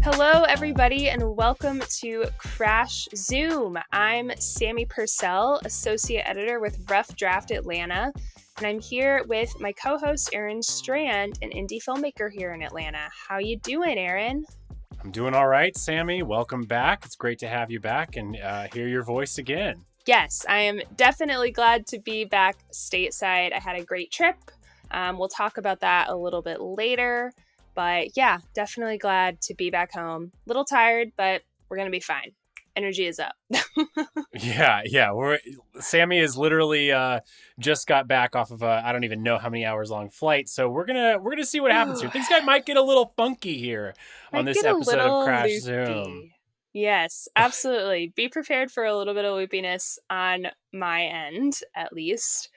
Hello, everybody, and welcome to Crash Zoom. I'm Sammie Purcell, Associate Editor with Rough Draft Atlanta, and I'm here with my co-host, Aaron Strand, an indie filmmaker here in Atlanta. How you doing, Aaron? I'm doing all right, Sammie. Welcome back. It's great to have you back and hear your voice again. Yes, I am definitely glad to be back stateside. I had a great trip. We'll talk about that a little bit later. But yeah, definitely glad to be back home. A little tired, but we're going to be fine. Energy is up. Yeah. Sammie is literally just got back off of I don't even know how many hours long flight. So we're gonna see what happens here. Things might get a little funky here on this episode of Crash loopy. Zoom. Yes, absolutely. Be prepared for a little bit of loopiness on my end, at least.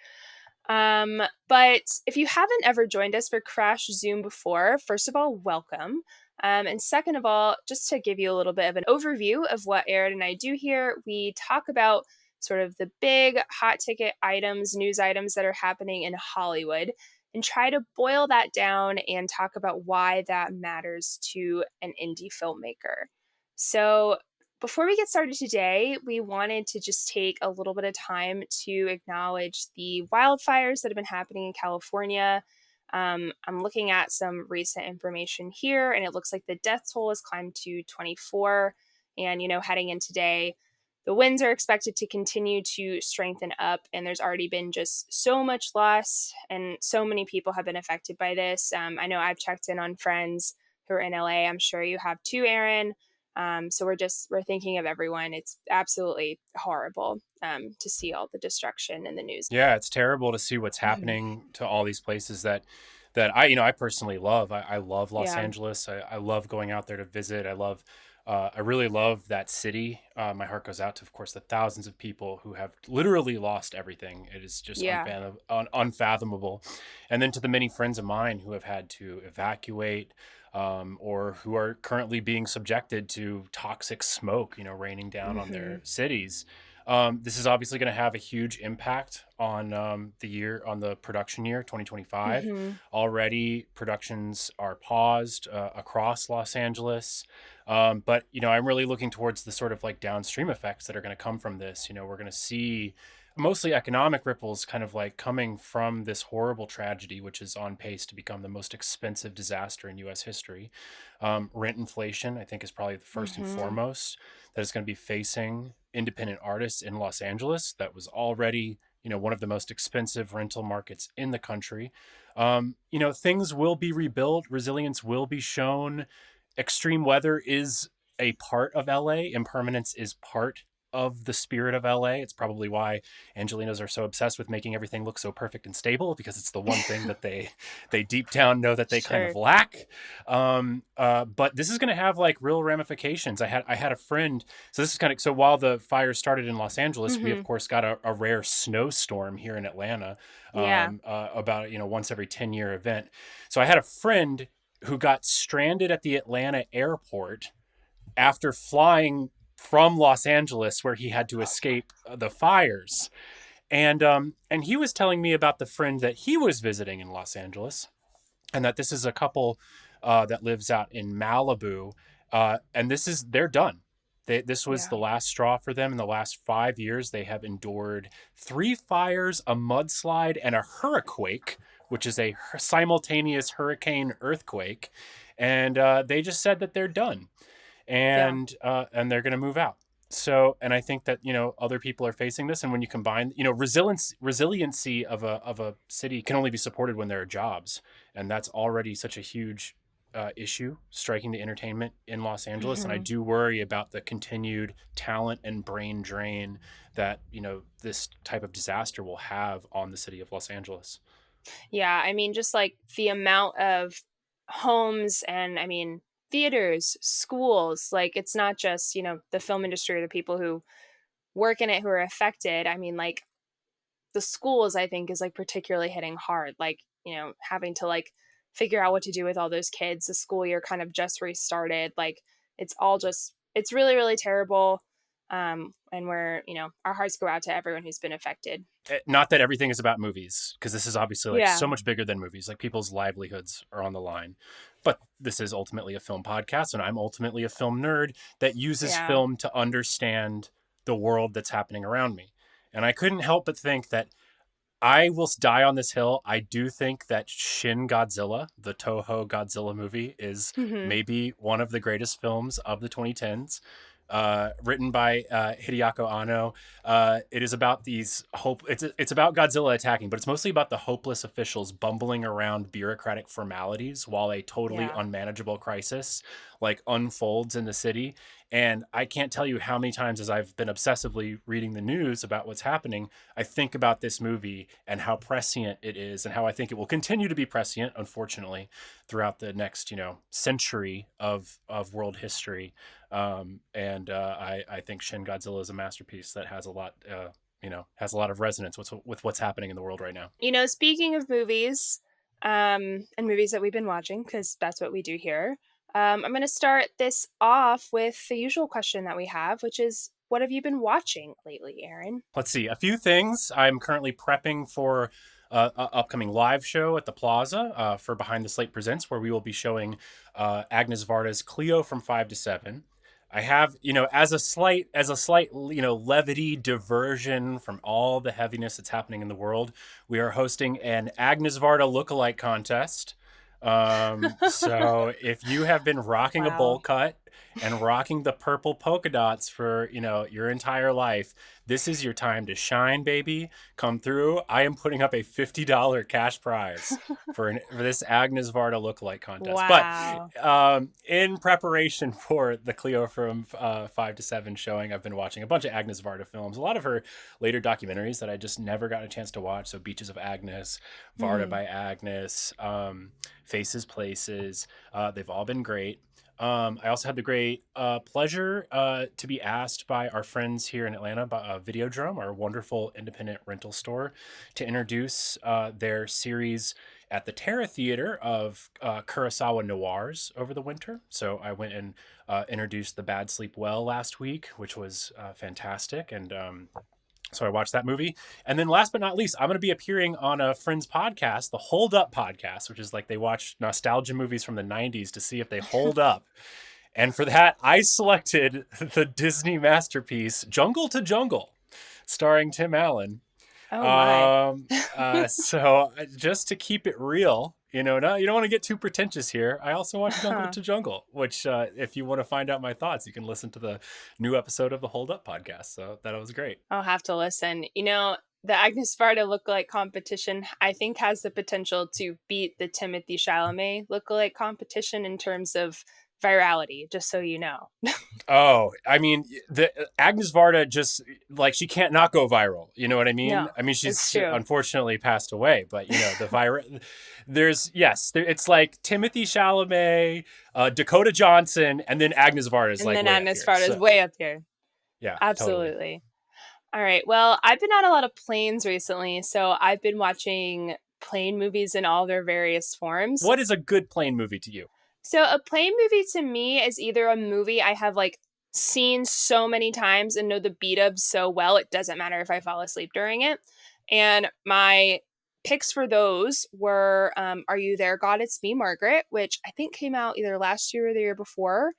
But if you haven't ever joined us for Crash Zoom before, first of all, welcome. And second of all, just to give you a little bit of an overview of what Aaron and I do here, we talk about sort of the big hot ticket items, news items that are happening in Hollywood, and try to boil that down and talk about why that matters to an indie filmmaker. So before we get started today, we wanted to just take a little bit of time to acknowledge the wildfires that have been happening in California. I'm looking at some recent information here, and it looks like the death toll has climbed to 24. And, heading in today, the winds are expected to continue to strengthen up, and there's already been just so much loss, and so many people have been affected by this. I know I've checked in on friends who are in LA. I'm sure you have too, Aaron. So we're thinking of everyone. It's absolutely horrible to see all the destruction in the news. Yeah, it's terrible to see what's happening to all these places that I personally love. I love Los Angeles. I love going out there to visit. I really love that city. My heart goes out to, of course, the thousands of people who have literally lost everything. It is just unfathomable. And then to the many friends of mine who have had to evacuate, or who are currently being subjected to toxic smoke, raining down on their cities. This is obviously going to have a huge impact on the production year, 2025. Already productions are paused across Los Angeles. But, I'm really looking towards the sort of like downstream effects that are going to come from this. We're going to see mostly economic ripples kind of like coming from this horrible tragedy, which is on pace to become the most expensive disaster in U.S. history. Rent inflation, I think, is probably the first and foremost that is going to be facing independent artists in Los Angeles. That was already, one of the most expensive rental markets in the country. Things will be rebuilt. Resilience will be shown. Extreme weather is a part of LA. Impermanence is part of the spirit of LA. It's probably why Angelinos are so obsessed with making everything look so perfect and stable, because it's the one thing that they deep down know that they kind of lack. But this is going to have like real ramifications. I had a friend. So this is so while the fire started in Los Angeles, we of course got a rare snowstorm here in Atlanta. About once every 10-year event. So I had a friend who got stranded at the Atlanta airport after flying from Los Angeles, where he had to escape the fires. And he was telling me about the friend that he was visiting in Los Angeles, and that this is a couple that lives out in Malibu. And they're done. This was the last straw for them. In the last 5 years, they have endured 3 fires, a mudslide, and a hurricane, which is a simultaneous hurricane earthquake. And they just said that they're done. And they're going to move out. So, and I think that, other people are facing this. And when you combine, resiliency of a city can only be supported when there are jobs. And that's already such a huge issue striking the entertainment in Los Angeles. And I do worry about the continued talent and brain drain that, this type of disaster will have on the city of Los Angeles. Yeah. I mean, just like the amount of homes and, theaters, schools, like it's not just, the film industry or the people who work in it who are affected. I mean, like the schools, I think, is like particularly hitting hard, like, having to like figure out what to do with all those kids. The school year kind of just restarted. Like it's really, really terrible. And we're, our hearts go out to everyone who's been affected. Not that everything is about movies, because this is obviously like Yeah. so much bigger than movies. Like people's livelihoods are on the line. But this is ultimately a film podcast, and I'm ultimately a film nerd that uses Yeah. film to understand the world that's happening around me. And I couldn't help but think that I will die on this hill. I do think that Shin Godzilla, the Toho Godzilla movie, is Hmm. maybe one of the greatest films of the 2010s. Written by Hideaki Anno. It is about these hope. It's about Godzilla attacking, but it's mostly about the hopeless officials bumbling around bureaucratic formalities while a totally Yeah. unmanageable crisis like unfolds in the city. And I can't tell you how many times, as I've been obsessively reading the news about what's happening, I think about this movie and how prescient it is, and how I think it will continue to be prescient, unfortunately, throughout the next century of world history. I think Shin Godzilla is a masterpiece that has a lot has a lot of resonance with what's happening in the world right now. Speaking of movies, and movies that we've been watching, because that's what we do here, I'm going to start this off with the usual question that we have, which is, what have you been watching lately, Aaron? Let's see, a few things. I'm currently prepping for an upcoming live show at the Plaza for Behind the Slate Presents, where we will be showing Agnes Varda's Cleo from 5 to 7. I have, as a slight, levity diversion from all the heaviness that's happening in the world, we are hosting an Agnes Varda lookalike contest. So if you have been rocking a bowl Wow. cut and rocking the purple polka dots for, your entire life, this is your time to shine, baby. Come through. I am putting up a $50 cash prize for this Agnes Varda lookalike contest. But Wow. in preparation for the Cleo from 5 to 7 showing, I've been watching a bunch of Agnes Varda films, a lot of her later documentaries that I just never got a chance to watch. So Beaches of Agnes, Varda Hmm. by Agnes, Faces, Places. They've all been great. I also had the great pleasure to be asked by our friends here in Atlanta, by Videodrome, our wonderful independent rental store, to introduce their series at the Terra Theater of Kurosawa Noirs over the winter. So I went and introduced The Bad Sleep Well last week, which was fantastic. And so I watched that movie. And then last but not least, I'm going to be appearing on a friend's podcast, the Hold Up podcast, which is like they watch nostalgia movies from the 90s to see if they hold up. And for that, I selected the Disney masterpiece, Jungle to Jungle, starring Tim Allen. Oh my. So just to keep it real, no, you don't want to get too pretentious here. I also watched Jungle to Jungle, which, if you want to find out my thoughts, you can listen to the new episode of the Hold Up podcast. So that was great. I'll have to listen. The Agnes Varda lookalike competition, I think, has the potential to beat the Timothy Chalamet lookalike competition in terms of virality, just so you know. Oh, I mean, the Agnes Varda just like she can't not go viral. You know what I mean? No, I mean, it's she's true. unfortunately passed away, but the viral. It's like Timothy Chalamet, Dakota Johnson, and then Agnes Varda is And like then way up Agnes here. Varda is So way up here. yeah, totally. Absolutely. All right. Well, I've been on a lot of planes recently, so I've been watching plane movies in all their various forms. What is a good plane movie to you? So a plane movie to me is either a movie I have like seen so many times and know the beat ups so well, it doesn't matter if I fall asleep during it. And my picks for those were Are You There, God? It's Me, Margaret, which I think came out either last year or the year before,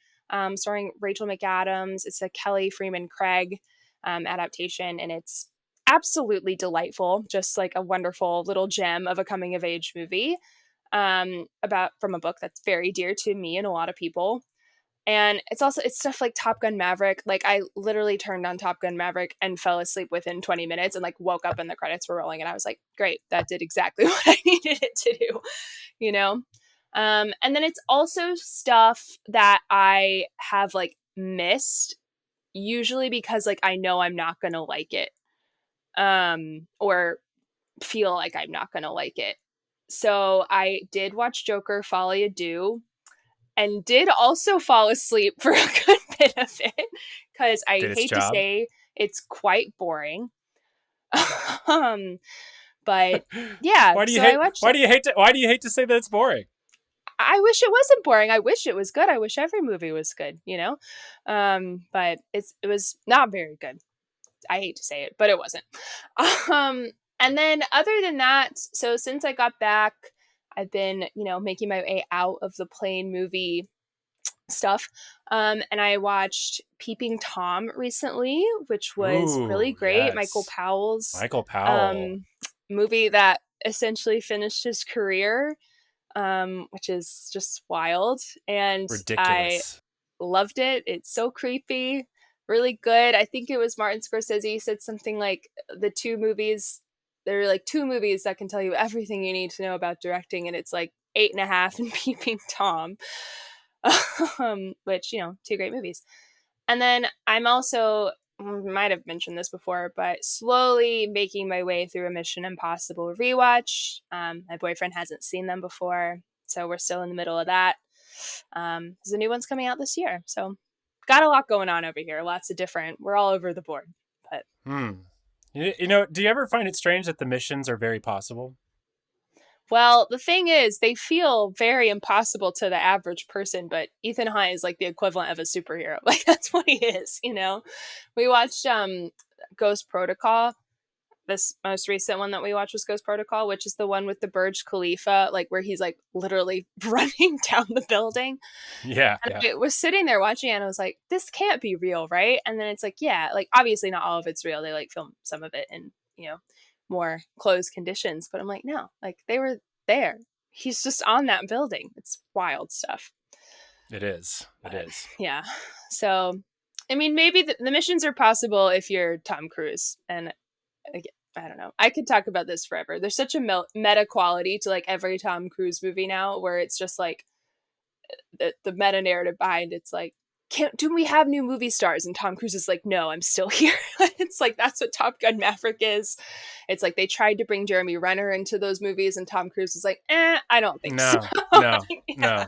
starring Rachel McAdams. It's a Kelly Freeman Craig adaptation, and it's absolutely delightful, just like a wonderful little gem of a coming of age movie, about from a book that's very dear to me and a lot of people. And it's stuff like Top Gun Maverick. Like, I literally turned on Top Gun Maverick and fell asleep within 20 minutes and like woke up and the credits were rolling, and I was like, great, that did exactly what I needed it to do, you know? And then it's also stuff that I have like missed, usually because like I know I'm not gonna like it. Or feel like I'm not gonna like it. So I did watch Joker Folie à Deux, and did also fall asleep for a good bit of it, because I Did its hate to job. say it's quite boring. um, but yeah, Why do you so I hate? watched Why it. do you hate to? Why do you hate to say that it's boring? I wish it wasn't boring. I wish it was good. I wish every movie was good, you know? But it was not very good. I hate to say it, but it wasn't. Um, and then other than that, so since I got back, I've been, making my way out of the plain movie stuff. And I watched Peeping Tom recently, which was really Ooh, great. Michael yes. Powell's Michael Powell. um, movie that essentially finished his career, which is just wild. And I Ridiculous. loved it. It's so creepy, really good. I think it was Martin Scorsese said something like there are like two movies that can tell you everything you need to know about directing, and it's like 8.5 and Peeping Tom. Which, two great movies. And then I'm also, might have mentioned this before, but slowly making my way through a Mission Impossible rewatch. My boyfriend hasn't seen them before, so we're still in the middle of that. The new one's coming out this year, so got a lot going on over here. Lots of different. We're all over the board. But Do you ever find it strange that the missions are very possible? well, the thing is, they feel very impossible to the average person, but Ethan Hunt is like the equivalent of a superhero. Like that's what he is, We watched Ghost Protocol. This most recent one that we watched was Ghost Protocol, which is the one with the Burj Khalifa, like where he's like literally running down the building. Yeah, And yeah. I was sitting there watching it and I was like, this can't be real, right? And then it's like, yeah, like obviously not all of it's real. They like film some of it in, more closed conditions. But I'm like, no, like they were there. He's just on that building. It's wild stuff. It is. It But is. yeah. So, I mean, maybe the missions are possible if you're Tom Cruise. And again, I don't know. I could talk about this forever. There's such a meta quality to like every Tom Cruise movie now where it's just like the meta narrative behind it's like, can't do we have new movie stars? And Tom Cruise is like, no, I'm still here. It's like that's what Top Gun Maverick is. It's like they tried to bring Jeremy Renner into those movies, and Tom Cruise is like, I don't think so. No, no, Yeah. no.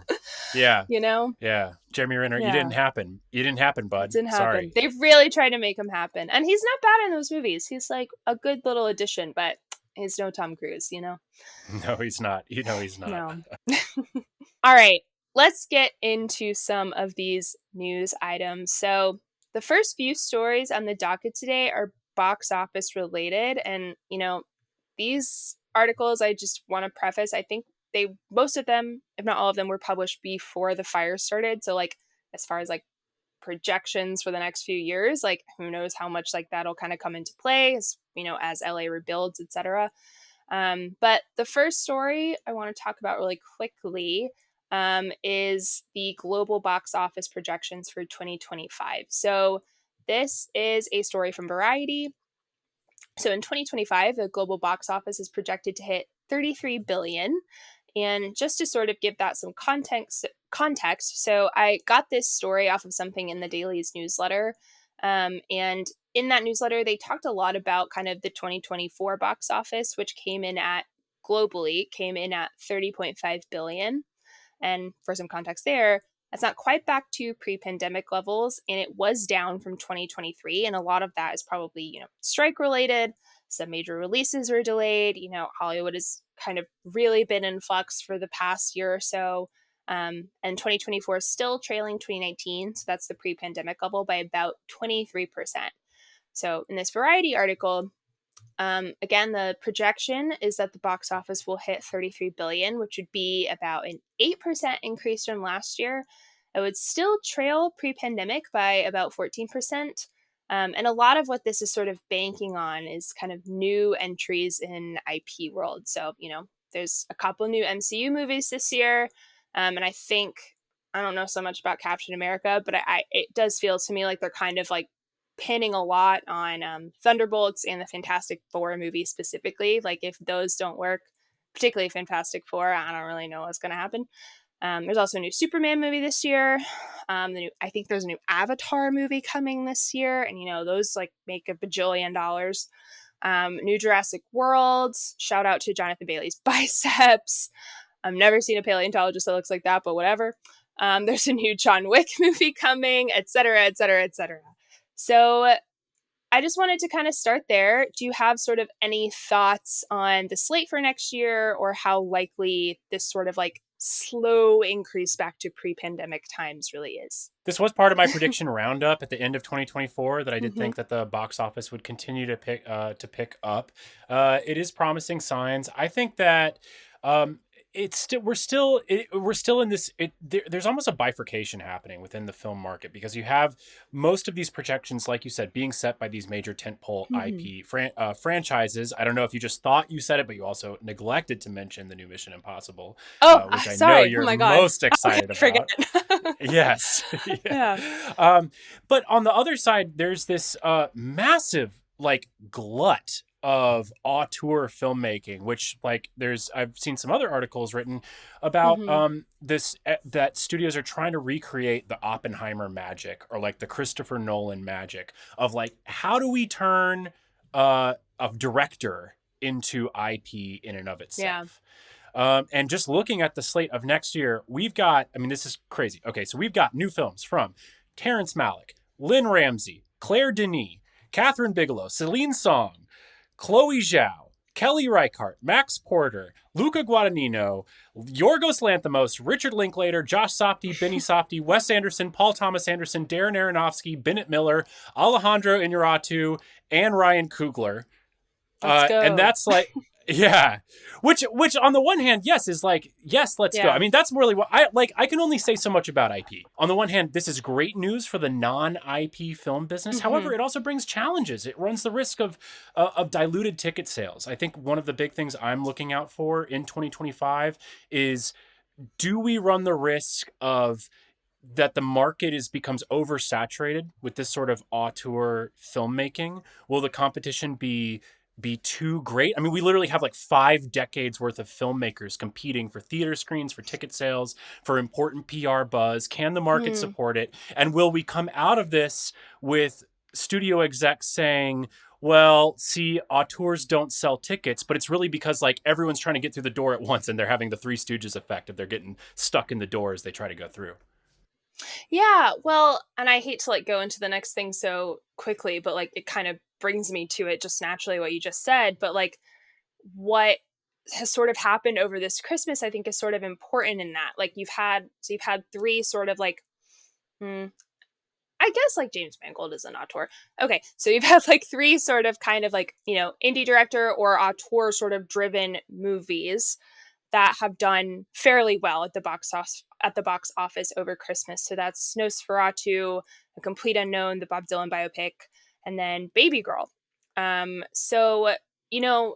Yeah, You know? yeah. Jeremy Renner, you Yeah. didn't happen. You didn't happen, It bud. didn't happen. Sorry. They've really tried to make him happen. And he's not bad in those movies. He's like a good little addition, but he's no Tom Cruise. No, he's not. He's not. No. All right, let's get into some of these news items. So, the first few stories on the docket today are box office related. And, these articles, I just want to preface, I think most of them, if not all of them, were published before the fire started. So, like, as far as like projections for the next few years, like, who knows how much like that'll kind of come into play as LA rebuilds, etc. But the first story I want to talk about really quickly is the global box office projections for 2025. So this is a story from Variety. So in 2025, the global box office is projected to hit 33 billion. And just to sort of give that some context, so I got this story off of something in the Daily's newsletter. And in that newsletter, they talked a lot about kind of the 2024 box office, which came in at 30.5 billion. And for some context there, that's not quite back to pre-pandemic levels, and it was down from 2023. And a lot of that is probably, strike related. Some major releases were delayed. Hollywood has kind of really been in flux for the past year or so. And 2024 is still trailing 2019. So that's the pre-pandemic level by about 23%. So in this Variety article, again, the projection is that the box office will hit 33 billion, which would be about an 8% increase from last year. It would still trail pre-pandemic by about 14%. And a lot of what this is sort of banking on is kind of new entries in IP world. So, there's a couple new MCU movies this year. And I don't know so much about Captain America, but it does feel to me like they're kind of like pinning a lot on Thunderbolts and the Fantastic Four movie specifically. Like if those don't work, particularly Fantastic Four, I don't really know what's going to happen. There's also a new Superman movie this year. I think there's a new Avatar movie coming this year, and those like make a bajillion dollars. New Jurassic World. Shout out to Jonathan Bailey's biceps. I've never seen a paleontologist that looks like that, but whatever. There's a new John Wick movie coming, etc., etc., etc. So I just wanted to kind of start there. Do you have sort of any thoughts on the slate for next year or how likely this sort of like slow increase back to pre-pandemic times really is. This was part of my prediction roundup at the end of 2024 that I did Mm-hmm. think that the box office would continue to pick up. It is promising signs. I think that um, it's still we're still in this. There's almost a bifurcation happening within the film market because you have most of these projections, like you said, being set by these major tentpole Mm-hmm. IP franchises. I don't know if you just thought you said it, but you also neglected to mention the new Mission Impossible, Oh, which I know sorry. Oh you're my God. most Okay, excited forget about. it. Yes. Yeah. Yeah. But on the other side, there's this massive like glut of auteur filmmaking, which like I've seen some other articles written about Mm-hmm. this that studios are trying to recreate the Oppenheimer magic or like the Christopher Nolan magic of like how do we turn a director into IP in and of Yeah. itself. And just looking at the slate of next year, we've got, I mean, this is crazy. Okay, so we've got new films from Terrence Malick, Lynn Ramsey, Claire Denis, Catherine Bigelow, Celine Song, Chloe Zhao, Kelly Reichardt, Max Porter, Luca Guadagnino, Yorgos Lanthimos, Richard Linklater, Josh Safdie, Benny Safdie, Wes Anderson, Paul Thomas Anderson, Darren Aronofsky, Bennett Miller, Alejandro Inarritu, and Ryan Coogler. Let's And go. that's like, yeah, which on the one hand, yes, is like, yes, let's go. I Yeah. mean, that's really what I like. I can only say so much about IP. On the one hand, this is great news for the non-IP film business. Mm-hmm. However, it also brings challenges. It runs the risk of diluted ticket sales. I think one of the big things I'm looking out for in 2025 is, do we run the risk of that the market becomes oversaturated with this sort of auteur filmmaking? Will the competition be too great? I mean, we literally have like 5 decades worth of filmmakers competing for theater screens, for ticket sales, for important PR buzz. Can the market Mm. support it? And will we come out of this with studio execs saying, well, see, auteurs don't sell tickets, but it's really because like everyone's trying to get through the door at once and they're having the Three Stooges effect of they're getting stuck in the door as they try to go through. Yeah, well, and I hate to like go into the next thing so quickly, but like it kind of brings me to it just naturally what you just said. But like what has sort of happened over this Christmas, I think is sort of important in that. Like you've had three sort of like hmm, I guess like James Mangold is an auteur. Okay, so you've had like three sort of kind of like, indie director or auteur sort of driven movies that have done fairly well at the box office over Christmas. So that's Nosferatu, A Complete Unknown, the Bob Dylan biopic, and then Baby Girl. So you know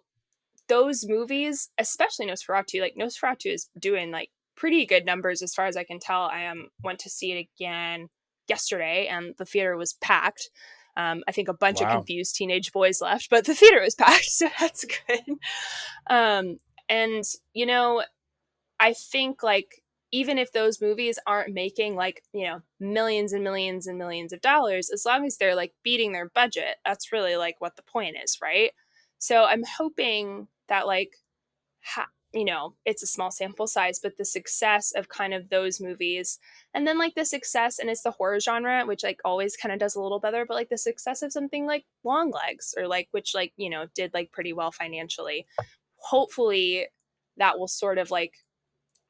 those movies, especially Nosferatu, like Nosferatu is doing like pretty good numbers as far as I can tell. I went to see it again yesterday, and the theater was packed. I think a bunch of Wow. confused teenage boys left, but the theater was packed, so that's good. Um, and I think like even if those movies aren't making like millions and millions and millions of dollars, as long as they're like beating their budget, that's really like what the point is, right? So I'm hoping that like it's a small sample size, but the success of kind of those movies, and then like the success, and it's the horror genre, which like always kind of does a little better, but like the success of something like Long Legs, or like which like did like pretty well financially. Hopefully, that will sort of like,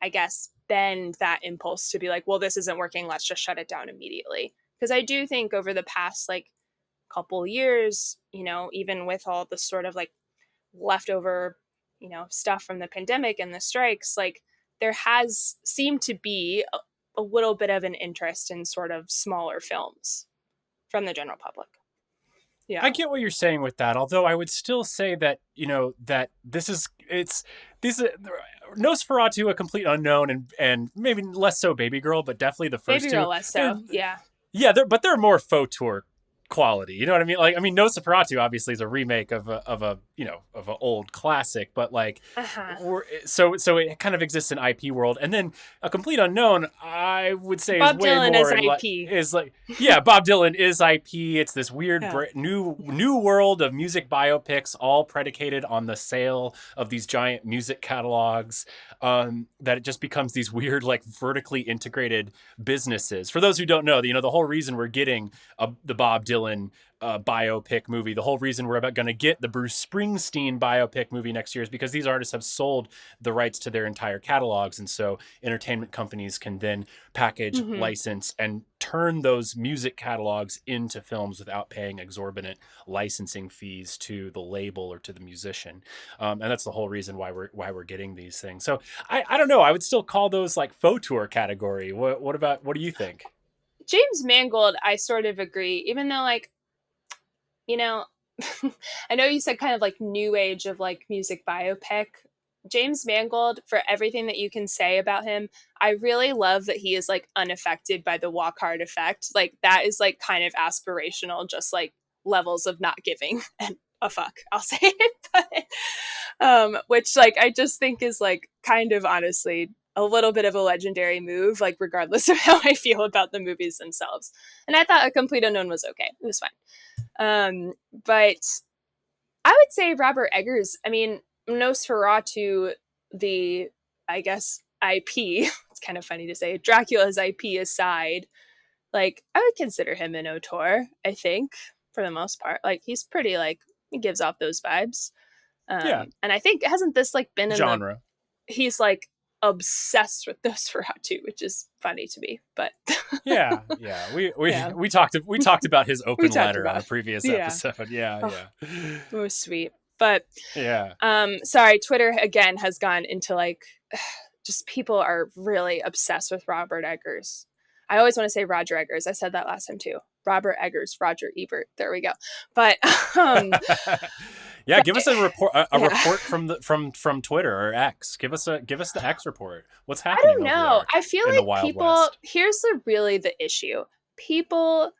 I guess, bend that impulse to be like, well, this isn't working. Let's just shut it down immediately. Because I do think over the past like couple years, even with all the sort of like leftover, stuff from the pandemic and the strikes, like there has seemed to be a little bit of an interest in sort of smaller films from the general public. I Yeah. get what you're saying with that, although I would still say that, that this is Nosferatu, A Complete Unknown, and maybe less so Baby Girl, but definitely the first Baby two. Girl less They're so. Yeah. Yeah, they're more faux tour quality. You know what I mean? Like, I mean, Nosferatu obviously is a remake of a of an old classic, but like, Uh-huh. so it kind of exists in IP world. And then A Complete Unknown, I would say, is Bob way Dylan is more in like IP. is like yeah, Bob Dylan is IP. It's this weird Yeah. new world of music biopics, all predicated on the sale of these giant music catalogs. That it just becomes these weird like vertically integrated businesses. For those who don't know, the whole reason we're getting the Bob Dylan biopic movie. The whole reason we're going to get the Bruce Springsteen biopic movie next year is because these artists have sold the rights to their entire catalogs. And so entertainment companies can then package, license, and turn those music catalogs into films without paying exorbitant licensing fees to the label or to the musician. And that's the whole reason why we're getting these things. So I don't know. I would still call those like fauteur category. What do you think? James Mangold, I sort of agree, even though, like, you know, I know you said kind of like new age of like music biopic. James Mangold, for everything that you can say about him, I really love that he is like unaffected by the walk hard effect. Like that is like kind of aspirational, just like levels of not giving a fuck, I'll say it. But, which like I just think is like kind of honestly a little bit of a legendary move, like regardless of how I feel about the movies themselves. And I thought A Complete Unknown was okay. It was fine. But I would say Robert Eggers, I mean, Nosferatu, the, I guess, IP, it's kind of funny to say, Dracula's IP aside, like, I would consider him an auteur, I think, for the most part. Like, he's pretty, like, he gives off those vibes. Yeah. And I think, hasn't this, like, been in genre? He's, like, obsessed with Nosferatu, which is funny to me, but yeah we talked about his open letter on a previous episode. Yeah. It was sweet. But yeah, sorry, Twitter again has gone into like just people are really obsessed with Robert Eggers. I always want to say Roger Eggers. I said that last time too. Robert Eggers, Roger Ebert. There we go. But yeah, give us a report. A report from Twitter or X. Give us the X report. What's happening? I don't know. I feel like people. West? Here's really the issue. People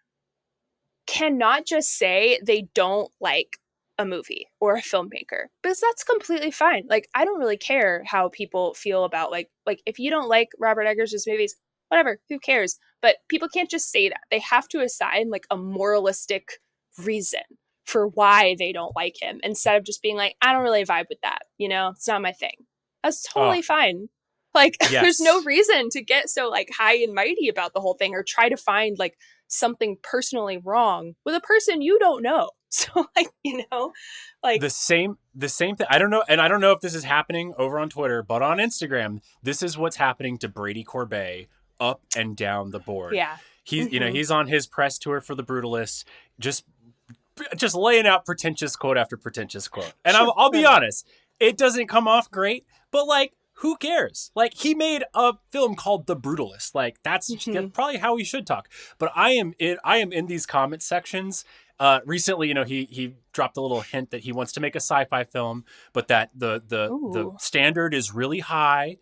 cannot just say they don't like a movie or a filmmaker, because that's completely fine. Like, I don't really care how people feel about like if you don't like Robert Eggers' movies, whatever, who cares? But people can't just say that. They have to assign like a moralistic reason for why they don't like him, instead of just being like, I don't really vibe with that, it's not my thing. That's totally fine. Like, yes. There's no reason to get so like high and mighty about the whole thing or try to find like something personally wrong with a person you don't know. So like, like the same thing. I don't know. And I don't know if this is happening over on Twitter, but on Instagram, this is what's happening to Brady Corbet up and down the board. Yeah. He's, he's on his press tour for The Brutalists, just laying out pretentious quote after pretentious quote. And sure. I'll be honest, it doesn't come off great, but like, who cares? Like, he made a film called The Brutalist. Like, that's probably how we should talk. But I am in these comment sections. Recently, he dropped a little hint that he wants to make a sci-fi film, but that the standard is really high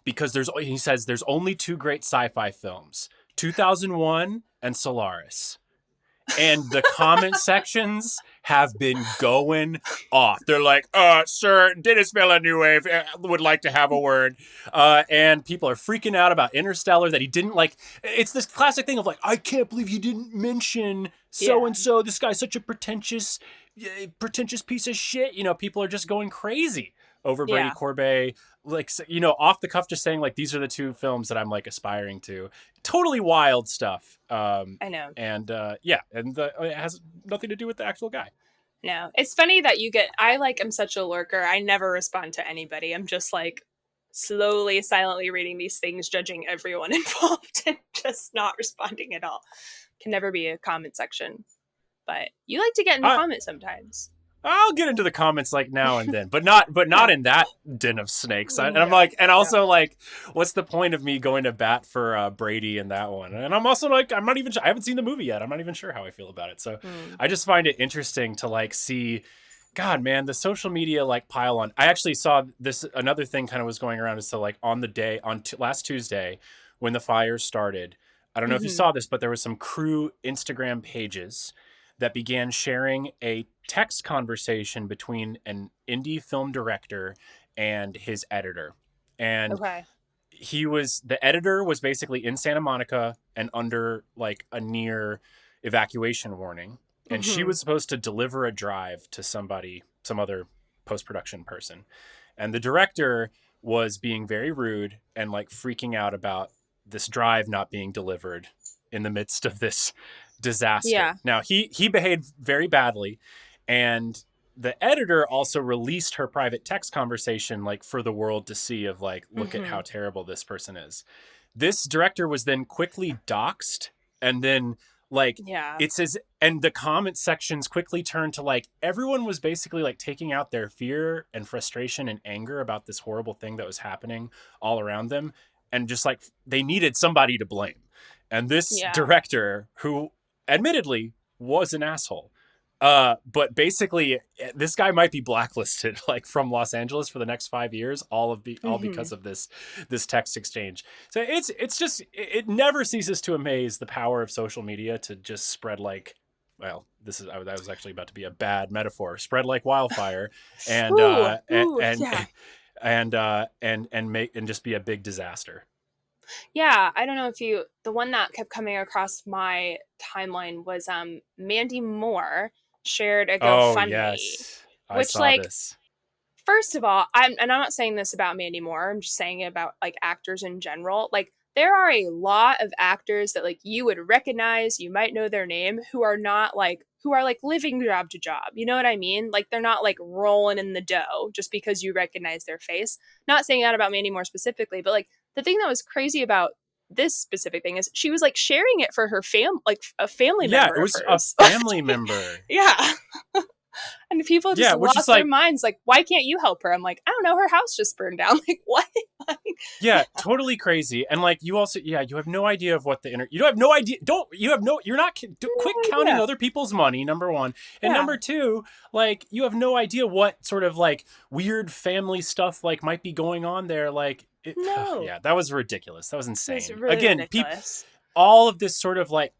because he says there's only two great sci-fi films, 2001 and Solaris. And the comment sections have been going off. They're like, sir, Denis Villeneuve would like to have a word. And people are freaking out about Interstellar, that he didn't like. It's this classic thing of like, I can't believe you didn't mention so-and-so. This guy's such a pretentious piece of shit. People are just going crazy over Brady Corbet. Like, off the cuff, just saying like, these are the two films that I'm like aspiring to. Totally wild stuff. I know. And it has nothing to do with the actual guy. No, it's funny that I like am such a lurker. I never respond to anybody. I'm just like slowly, silently reading these things, judging everyone involved and just not responding at all. Can never be a comment section, but you like to get in the comments sometimes. I'll get into the comments like now and then, but not in that den of snakes. And I'm like, and also like, what's the point of me going to bat for Brady in that one? And I'm also like, I'm not even sure. I haven't seen the movie yet. I'm not even sure how I feel about it. So I just find it interesting to like see, God, man, the social media like pile on. I actually saw this, another thing kind of was going around is to like on the day last Tuesday when the fires started. I don't know if you saw this, but there was some crew Instagram pages that began sharing a text conversation between an indie film director and his editor. And the editor was basically in Santa Monica and under like a near evacuation warning. And she was supposed to deliver a drive to somebody, some other post-production person. And the director was being very rude and like freaking out about this drive not being delivered in the midst of this Yeah. disaster. Now he behaved very badly, and the editor also released her private text conversation like for the world to see of like, look at Mm-hmm. how terrible this person is. This director was then quickly doxxed, and then like Yeah. it says, and the comment sections quickly turned to like everyone was basically like taking out their fear and frustration and anger about this horrible thing that was happening all around them, and just like they needed somebody to blame. And this Yeah. director, who admittedly was an asshole, but basically this guy might be blacklisted like from Los Angeles for the next 5 years, all Mm-hmm. because of this text exchange. So it's just it never ceases to amaze the power of social media to just spread like, well, that was actually about to be a bad metaphor, spread like wildfire, and Ooh, uh ooh, and yeah. and make and just be a big disaster. Yeah, I don't know if you the one that kept coming across my timeline was Mandy Moore shared a Oh GoFundMe, yes, I which saw like this. first of all, I'm not saying this about Mandy Moore. I'm just saying it about like actors in general. Like there are a lot of actors that like you would recognize, you might know their name, who are not like who are like living job to job. You know what I mean? Like they're not like rolling in the dough just because you recognize their face. Not saying that about Mandy Moore specifically, but like the thing that was crazy about this specific thing is she was like sharing it for her like a family Yeah, member it of was a hers. family member. Yeah. And people just Yeah, which is lost their like, minds. Like, why can't you help her? I'm like, I don't know. Her house just burned down. Like, what? Like, yeah, totally crazy. And like you also, yeah, you have no idea of what you don't have no idea. Don't you have no? You're not quit no counting idea. other people's money. Number one, and Yeah. number two, like you have no idea what sort of like weird family stuff like might be going on there. Like, No. yeah, that was ridiculous. That was It was insane. really Again, ridiculous. all of this sort of like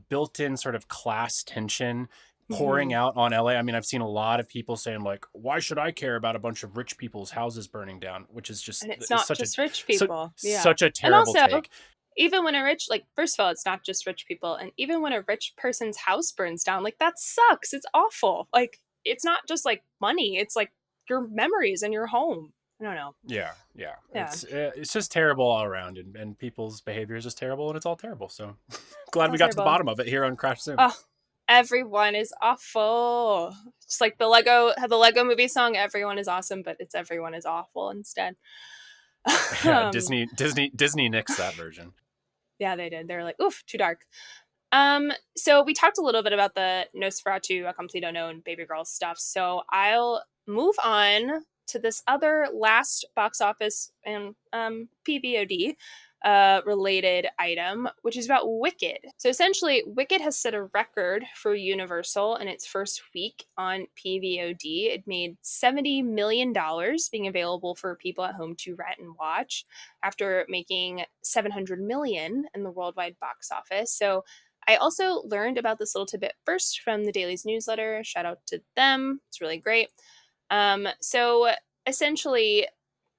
built-in sort of class tension pouring Hmm. out on LA. I mean, I've seen a lot of people saying like, "Why should I care about a bunch of rich people's houses burning down?" Which is just And it's is not just rich so, people. Yeah. such a And terrible also, take. even when a rich, like, first of all, it's not just rich people. And even when a rich person's house burns down, like, that sucks. It's awful. Like, it's not just like money, it's like your memories and your home. I don't know. Yeah, yeah, Yeah. it's just terrible all around, and people's behavior is just terrible, and it's all terrible. So glad All we got to the terrible. bottom of it here on Crash Zoom. Oh, everyone is awful. Just like the Lego movie song, everyone is awesome, but it's everyone is awful instead. Yeah, um, Disney nixed that version. yeah, they did. They were like, oof, too dark. So we talked a little bit about the Nosferatu, A Complete Unknown, Baby Girl stuff. So I'll move on to this other last box office and PVOD related item, which is about Wicked. So essentially, Wicked has set a record for Universal in its first week on PVOD. It made $70 million, being available for people at home to rent and watch, after making 700 million in the worldwide box office. So I also learned about this little tidbit first from the Daily's newsletter. Shout out to them. It's really great. So essentially,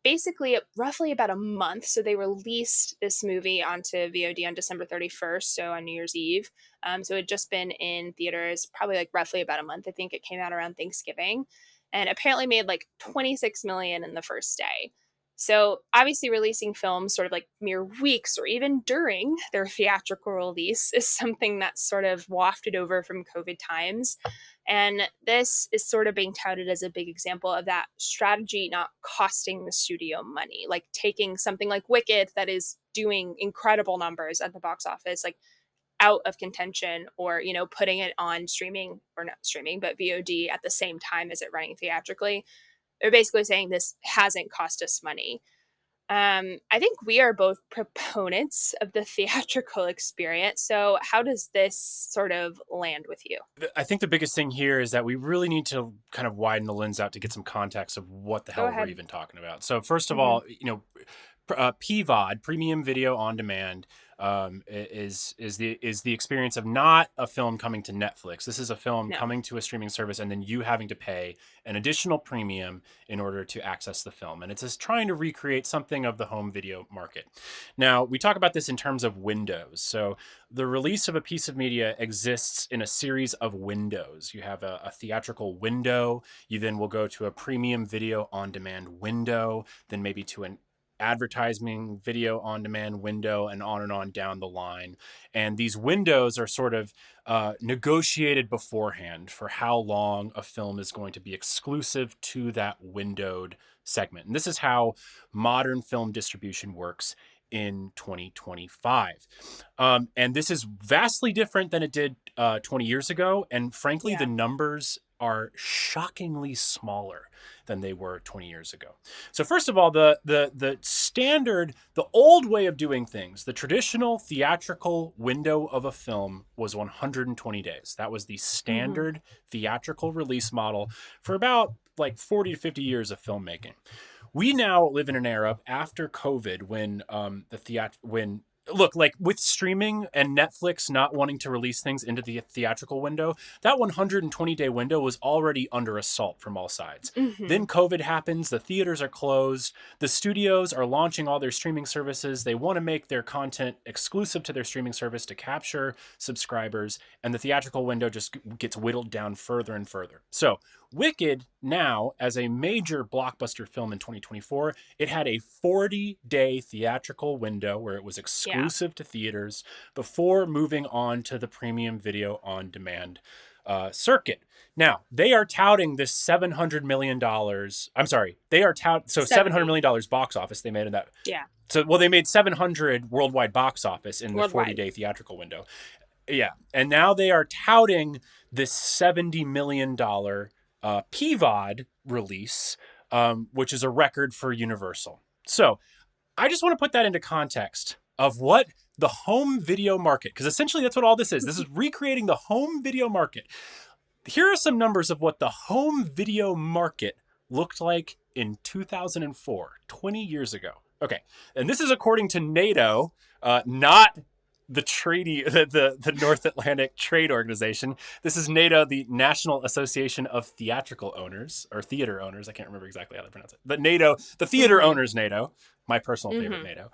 basically, roughly about a month. So they released this movie onto VOD on December 31st, so on New Year's Eve. So it had just been in theaters probably like roughly about a month. I think it came out around Thanksgiving, and apparently made like 26 million in the first day. So obviously, releasing films sort of like mere weeks or even during their theatrical release is something that's sort of wafted over from COVID times. And this is sort of being touted as a big example of that strategy not costing the studio money, like taking something like Wicked that is doing incredible numbers at the box office, like out of contention, or, you know, putting it on streaming, or not streaming, but VOD at the same time as it running theatrically. They're basically saying this hasn't cost us money. I think we are both proponents of the theatrical experience. So, how does this sort of land with you? I think the biggest thing here is that we really need to kind of widen the lens out to get some context of what the Go hell we're ahead. even talking about. So first of Mm-hmm. all, PVOD, premium video on demand, is the experience of not a film coming to Netflix. This is a film No. coming to a streaming service, and then you having to pay an additional premium in order to access the film. And it's just trying to recreate something of the home video market. Now, we talk about this in terms of windows. So the release of a piece of media exists in a series of windows. You have a theatrical window. You then will go to a premium video on demand window, then maybe to an advertising, video on demand window, and on down the line. And these windows are sort of negotiated beforehand for how long a film is going to be exclusive to that windowed segment. And this is how modern film distribution works in 2025. And this is vastly different than it did 20 years ago. And frankly, the numbers are shockingly smaller than they were 20 years ago. So first of all, the standard, the old way of doing things, the traditional theatrical window of a film was 120 days. That was the standard theatrical release model for about like 40 to 50 years of filmmaking. We now live in an era after COVID when look, like with streaming and Netflix not wanting to release things into the theatrical window, that 120-day window was already under assault from all sides. Then COVID happens, the theaters are closed, the studios are launching all their streaming services. They want to make their content exclusive to their streaming service to capture subscribers, and the theatrical window just gets whittled down further and further. So Wicked now, as a major blockbuster film in 2024, it had a 40-day theatrical window where it was exclusive to theaters before moving on to the premium video on demand circuit. Now, they are touting this $700 million. I'm sorry, they are $700 million box office they made in that. Yeah. So, well, they made 700 worldwide box office in the 40-day theatrical window. Yeah. And now they are touting this $70 million PVOD release, which is a record for Universal. So I just want to put that into context of what the home video market, because essentially that's what all this is. This is recreating the home video market. Here are some numbers of what the home video market looked like in 2004, 20 years ago. Okay. And this is according to NATO, not the the North Atlantic Trade Organization. This is NATO, the National Association of Theatrical Owners, or Theater Owners. I can't remember exactly how to pronounce it. But NATO, the Theater Owners NATO, my personal favorite NATO.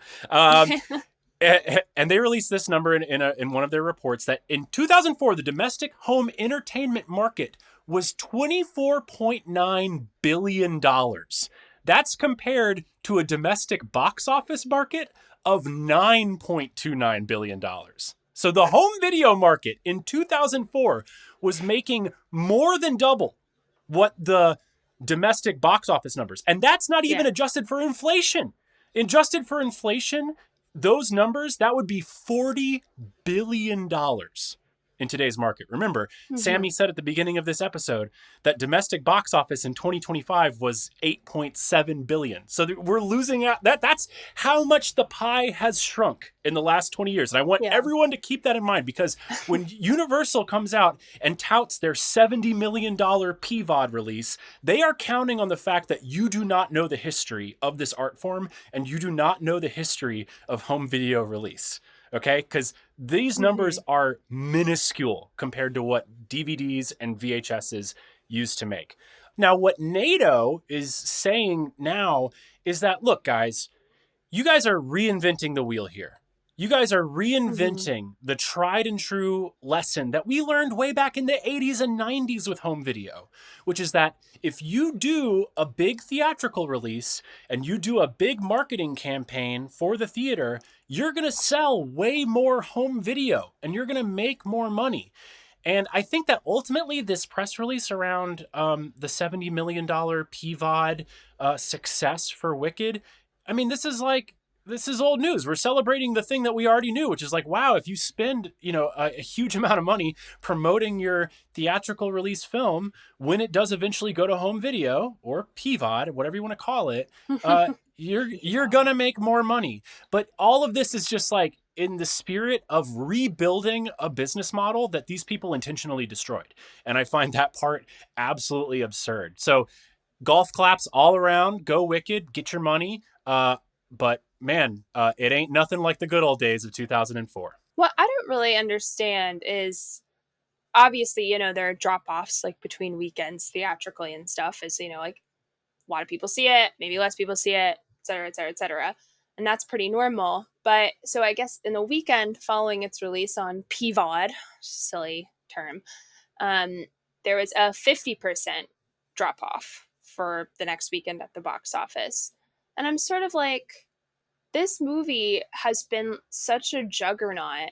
And they released this number in one of their reports that in 2004, the domestic home entertainment market was $24.9 billion. That's compared to a domestic box office market of $9.29 billion. So the home video market in 2004 was making more than double what the domestic box office numbers. And that's not even adjusted for inflation. Adjusted for inflation, those numbers, that would be $40 billion in today's market. Remember, Sammie said at the beginning of this episode that domestic box office in 2025 was $8.7 billion. So we're losing out. That's how much the pie has shrunk in the last 20 years. And I want everyone to keep that in mind, because when Universal comes out and touts their $70 million PVOD release, they are counting on the fact that you do not know the history of this art form and you do not know the history of home video release. Okay, because these numbers are minuscule compared to what DVDs and VHSs used to make. Now, what NATO is saying now is that, look, guys, you guys are reinventing the wheel here. You guys are reinventing the tried and true lesson that we learned way back in the 80s and 90s with home video, which is that if you do a big theatrical release and you do a big marketing campaign for the theater, you're going to sell way more home video and you're going to make more money. And I think that ultimately this press release around the $70 million PVOD success for Wicked, I mean, this is old news. We're celebrating the thing that we already knew, which is like, wow, if you spend, a huge amount of money promoting your theatrical release film, when it does eventually go to home video or PVOD, whatever you want to call it, you're going to make more money. But all of this is just like in the spirit of rebuilding a business model that these people intentionally destroyed. And I find that part absolutely absurd. So golf claps all around, go Wicked, get your money. But man, it ain't nothing like the good old days of 2004. What I don't really understand is, obviously, there are drop-offs like between weekends theatrically and stuff, is, like a lot of people see it, maybe less people see it, et cetera, et cetera, et cetera. And that's pretty normal. But so I guess in the weekend following its release on PVOD, silly term, there was a 50% drop-off for the next weekend at the box office. And I'm sort of like, this movie has been such a juggernaut.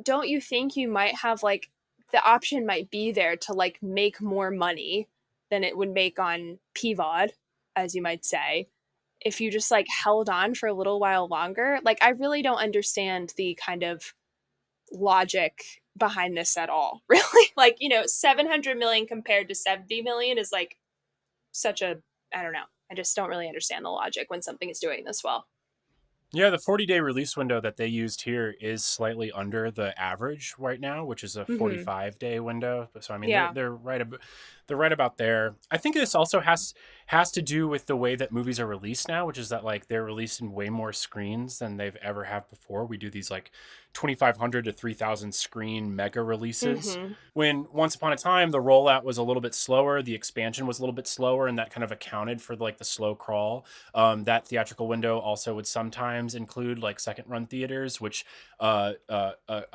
Don't you think you might have like the option might be there to like make more money than it would make on PVOD, as you might say, if you just like held on for a little while longer? Like, I really don't understand the kind of logic behind this at all. Really? Like, 700 million compared to 70 million is like such a, I don't know. I just don't really understand the logic when something is doing this well. Yeah, the 40-day release window that they used here is slightly under the average right now, which is a Mm-hmm. 45-day window. So I mean, Yeah. they're right about there. I think this also has to do with the way that movies are released now, which is that like they're released in way more screens than they've ever have before. We do these like 2,500 to 3,000 screen mega releases. Mm-hmm. When once upon a time the rollout was a little bit slower, the expansion was a little bit slower, and that kind of accounted for like the slow crawl. That theatrical window also would sometimes include like second run theaters, which a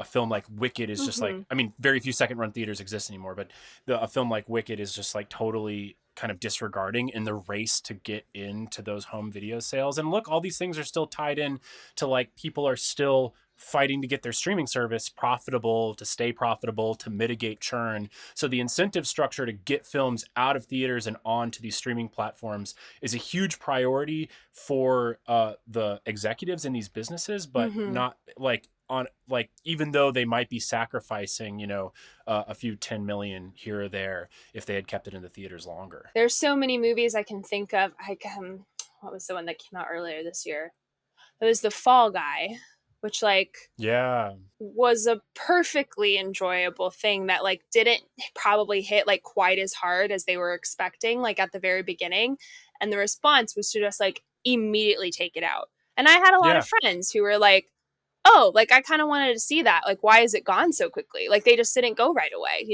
film like Wicked is just like, Mm-hmm. I mean, very few second run theaters exist anymore, but a film like Wicked is just like totally kind of disregarding in the race to get into those home video sales. And look, all these things are still tied in to like people are still fighting to get their streaming service profitable, to stay profitable, to mitigate churn. So the incentive structure to get films out of theaters and onto these streaming platforms is a huge priority for the executives in these businesses, but Mm-hmm. not like on like, even though they might be sacrificing, a few 10 million here or there if they had kept it in the theaters longer. There's so many movies I can think of. What was the one that came out earlier this year? It was The Fall Guy, which like Yeah. was a perfectly enjoyable thing that like didn't probably hit like quite as hard as they were expecting like at the very beginning, and the response was to just like immediately take it out. And I had a lot of Yeah. friends who were like, oh, like I kind of wanted to see that, like why is it gone so quickly, like they just didn't go right away.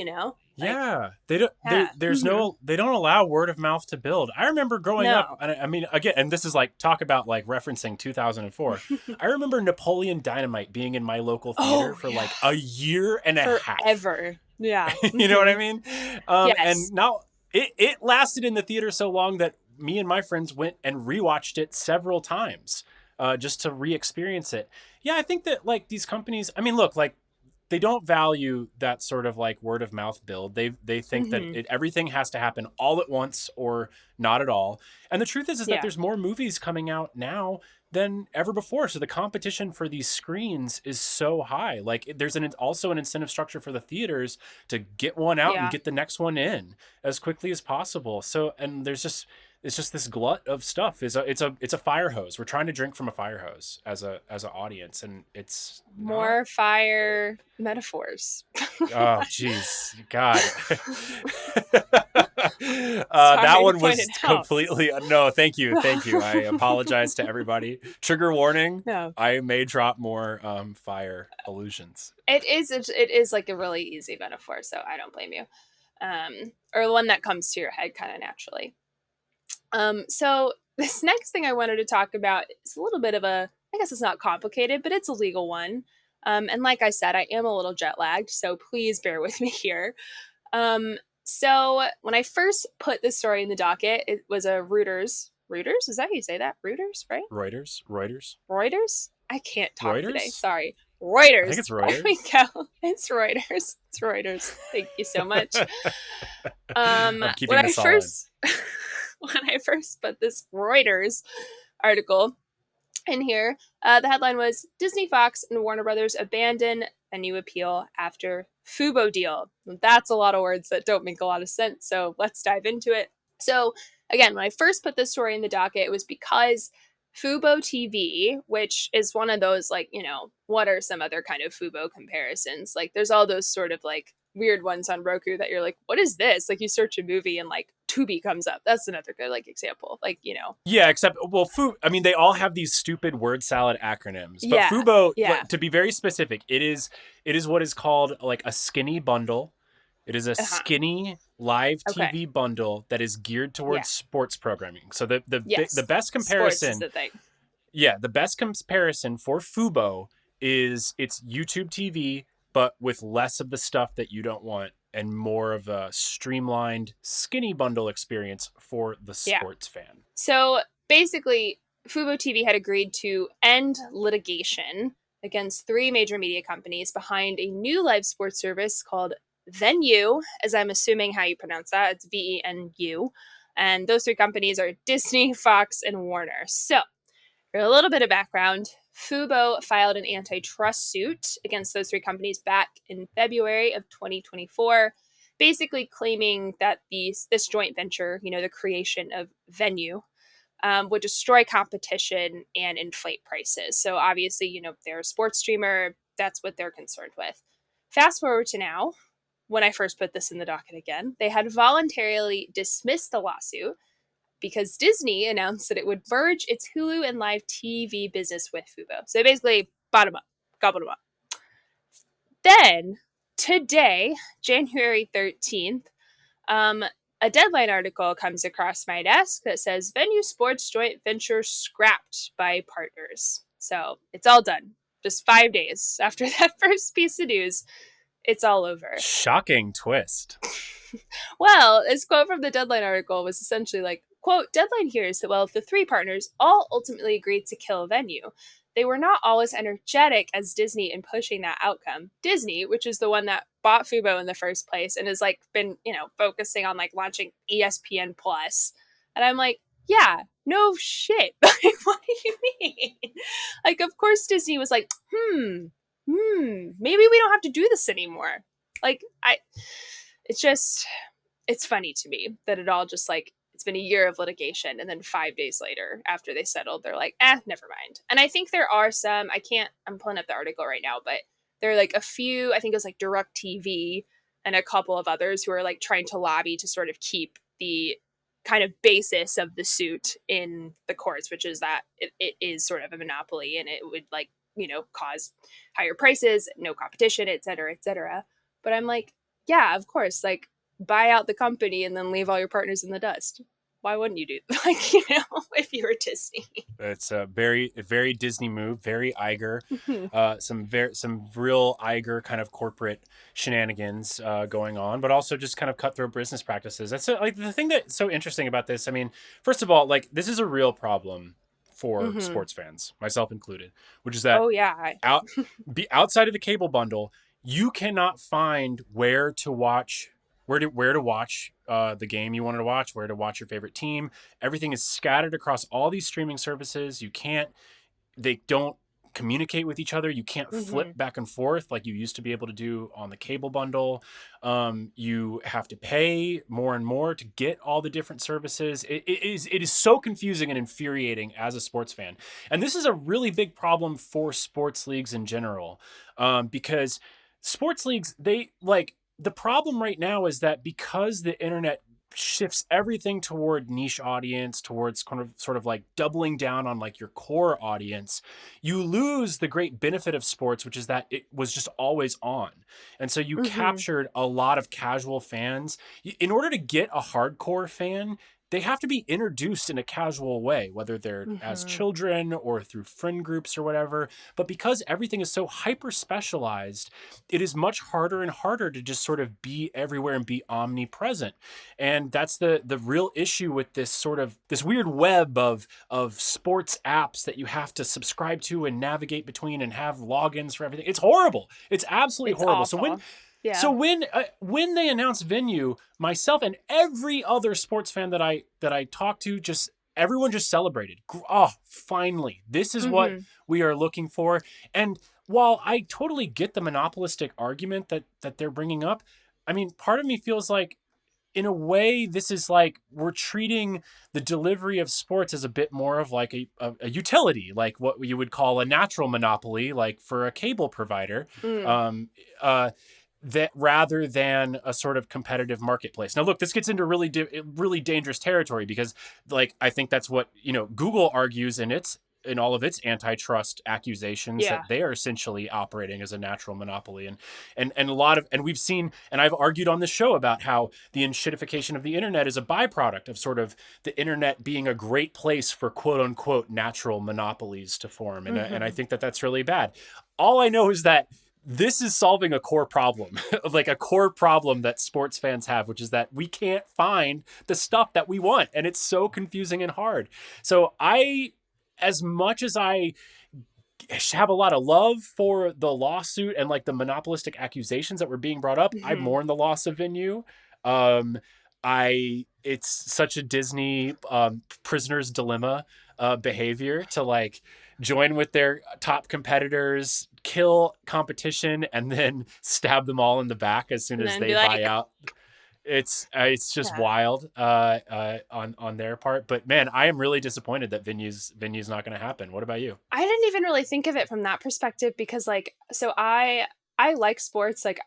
Like, Yeah, they don't. yeah. Mm-hmm. They don't allow word of mouth to build. I remember growing up, No. and I mean, again, and this is like talk about like referencing 2004. I remember Napoleon Dynamite being in my local theater Oh for yeah. like a year and a half. Forever. Yeah. You know what I Mm-hmm. mean? And Yes. now it lasted in the theater so long that me and my friends went and rewatched it several times, just to re-experience it. Yeah, I think that like these companies. I mean, look, like they don't value that sort of like word of mouth build. They think that Mm-hmm. everything has to happen all at once or not at all. And the truth is that Yeah. there's more movies coming out now than ever before. So the competition for these screens is so high. Like there's also an incentive structure for the theaters to get one out and Yeah. get the next one in as quickly as possible. So, and it's just this glut of stuff. It's a fire hose. We're trying to drink from a fire hose as an audience, and it's not. More fire metaphors. Oh, geez, God. That Sorry to one point was it out. completely no. Thank you. I apologize to everybody. Trigger warning. No, I may drop more fire illusions. it is like a really easy metaphor, so I don't blame you. Or one that comes to your head kind of naturally. So this next thing I wanted to talk about is a little bit of a, I guess it's not complicated, but it's a legal one. And like I said, I am a little jet lagged, so please bear with me here. So when I first put this story in the docket, it was a Reuters. Reuters? Is that how you say that? Reuters, right? Reuters. Reuters? I can't talk today. Reuters. Sorry. I think Reuters. it's There we Reuters. go. It's Reuters. It's Reuters. Thank you so much. I'm When keeping I this all in. first when I first put this Reuters article in here, the headline was Disney, Fox, and Warner Brothers abandon a new appeal after Fubo deal. That's a lot of words that don't make a lot of sense, so let's dive into it. So, again, when I first put this story in the docket, it was because Fubo TV, which is one of those, like, what are some other kind of Fubo comparisons? Like, there's all those sort of like weird ones on Roku that you're like, what is this? Like, you search a movie and like Tubi comes up. That's another good like example. Like. Yeah, except I mean, they all have these stupid word salad acronyms. But Yeah, Fubo, yeah, to be very specific, it is what is called like a skinny bundle. It is a uh-huh. skinny live Okay, TV bundle that is geared yeah, towards sports programming. So the yes. best Sports is comparison, the thing. yeah, the best comparison for Fubo is it's YouTube TV, but with less of the stuff that you don't want and more of a streamlined skinny bundle experience for the Yeah. sports fan. So basically, Fubo TV had agreed to end litigation against 3 major media companies behind a new live sports service called Venu, as I'm assuming how you pronounce that. It's VENU. And those 3 companies are Disney, Fox, and Warner. So, for a little bit of background, Fubo filed an antitrust suit against those 3 companies back in February of 2024, basically claiming that this joint venture, the creation of Venu, would destroy competition and inflate prices. So obviously, they're a sports streamer. That's what they're concerned with. Fast forward to now, when I first put this in the docket again, they had voluntarily dismissed the lawsuit because Disney announced that it would merge its Hulu and live TV business with Fubo. So basically, bottom up, gobbled them up. Then, today, January 13th, a Deadline article comes across my desk that says Venu Sports joint venture scrapped by partners. So it's all done. Just 5 days after that first piece of news, it's all over. Shocking twist. Well, this quote from the Deadline article was essentially like, quote, Deadline hears that while the 3 partners all ultimately agreed to kill Venu, they were not always energetic as Disney in pushing that outcome. Disney, which is the one that bought Fubo in the first place and has been, focusing on launching ESPN Plus. And I'm like, yeah, no shit. What do you mean? Of course Disney was like, maybe we don't have to do this anymore. It's funny to me that it all just it's been a year of litigation, and then 5 days later, after they settled, they're like, never mind. And I think there are some, I'm pulling up the article right now, but there are a few, I think it was DirecTV and a couple of others who are trying to lobby to sort of keep the kind of basis of the suit in the courts, which is that it is sort of a monopoly and it would cause higher prices, no competition, et cetera, et cetera. But I'm like, yeah, of course, buy out the company and then leave all your partners in the dust. Why wouldn't you do if you were Disney? It's a very Disney move, very Iger, some real Iger kind of corporate shenanigans going on, but also just kind of cutthroat business practices. That's the thing that's so interesting about this. I mean, first of all, this is a real problem for sports fans, myself included, which is that outside of the cable bundle, you cannot find where to watch the game you wanted to watch, where to watch your favorite team. Everything is scattered across all these streaming services. They don't communicate with each other. You can't flip back and forth like you used to be able to do on the cable bundle. You have to pay more and more to get all the different services. It is so confusing and infuriating as a sports fan. And this is a really big problem for sports leagues in general, because sports leagues, the problem right now is that because the internet shifts everything toward niche audience, towards sort of doubling down on your core audience, you lose the great benefit of sports, which is that it was just always on. And so you captured a lot of casual fans. In order to get a hardcore fan, they have to be introduced in a casual way, whether they're as children or through friend groups or whatever. But because everything is so hyper specialized, it is much harder and harder to just sort of be everywhere and be omnipresent. And that's the real issue with this weird web of sports apps that you have to subscribe to and navigate between and have logins for everything. It's horrible. It's absolutely horrible. Awful. So when they announced Venu, myself and every other sports fan that I talked to, everyone just celebrated. Oh, finally, this is what we are looking for. And while I totally get the monopolistic argument that they're bringing up, I mean, part of me feels like, in a way, this is we're treating the delivery of sports as a bit more of a utility, like what you would call a natural monopoly, like for a cable provider. That rather than a sort of competitive marketplace. Now, look, this gets into really dangerous territory, because I think that's what, Google argues in all of its antitrust accusations, that they are essentially operating as a natural monopoly. And we've seen, and I've argued on this show about how the enshittification of the internet is a byproduct of sort of the internet being a great place for quote unquote natural monopolies to form. And I think that that's really bad. All I know is that this is solving a core problem, a core problem that sports fans have, which is that we can't find the stuff that we want. And it's so confusing and hard. So I as much as I have a lot of love for the lawsuit and like the monopolistic accusations that were being brought up, I Mhm. mourn the loss of Venu. Um, it's such a Disney prisoner's dilemma behavior to like join with their top competitors, kill competition, and then stab them all in the back as soon And as then they be buy like, out. It's just yeah. wild on their part. But man, I am really disappointed that Venu's not going to happen. What about you? I didn't even really think of it from that perspective because like so I like sports like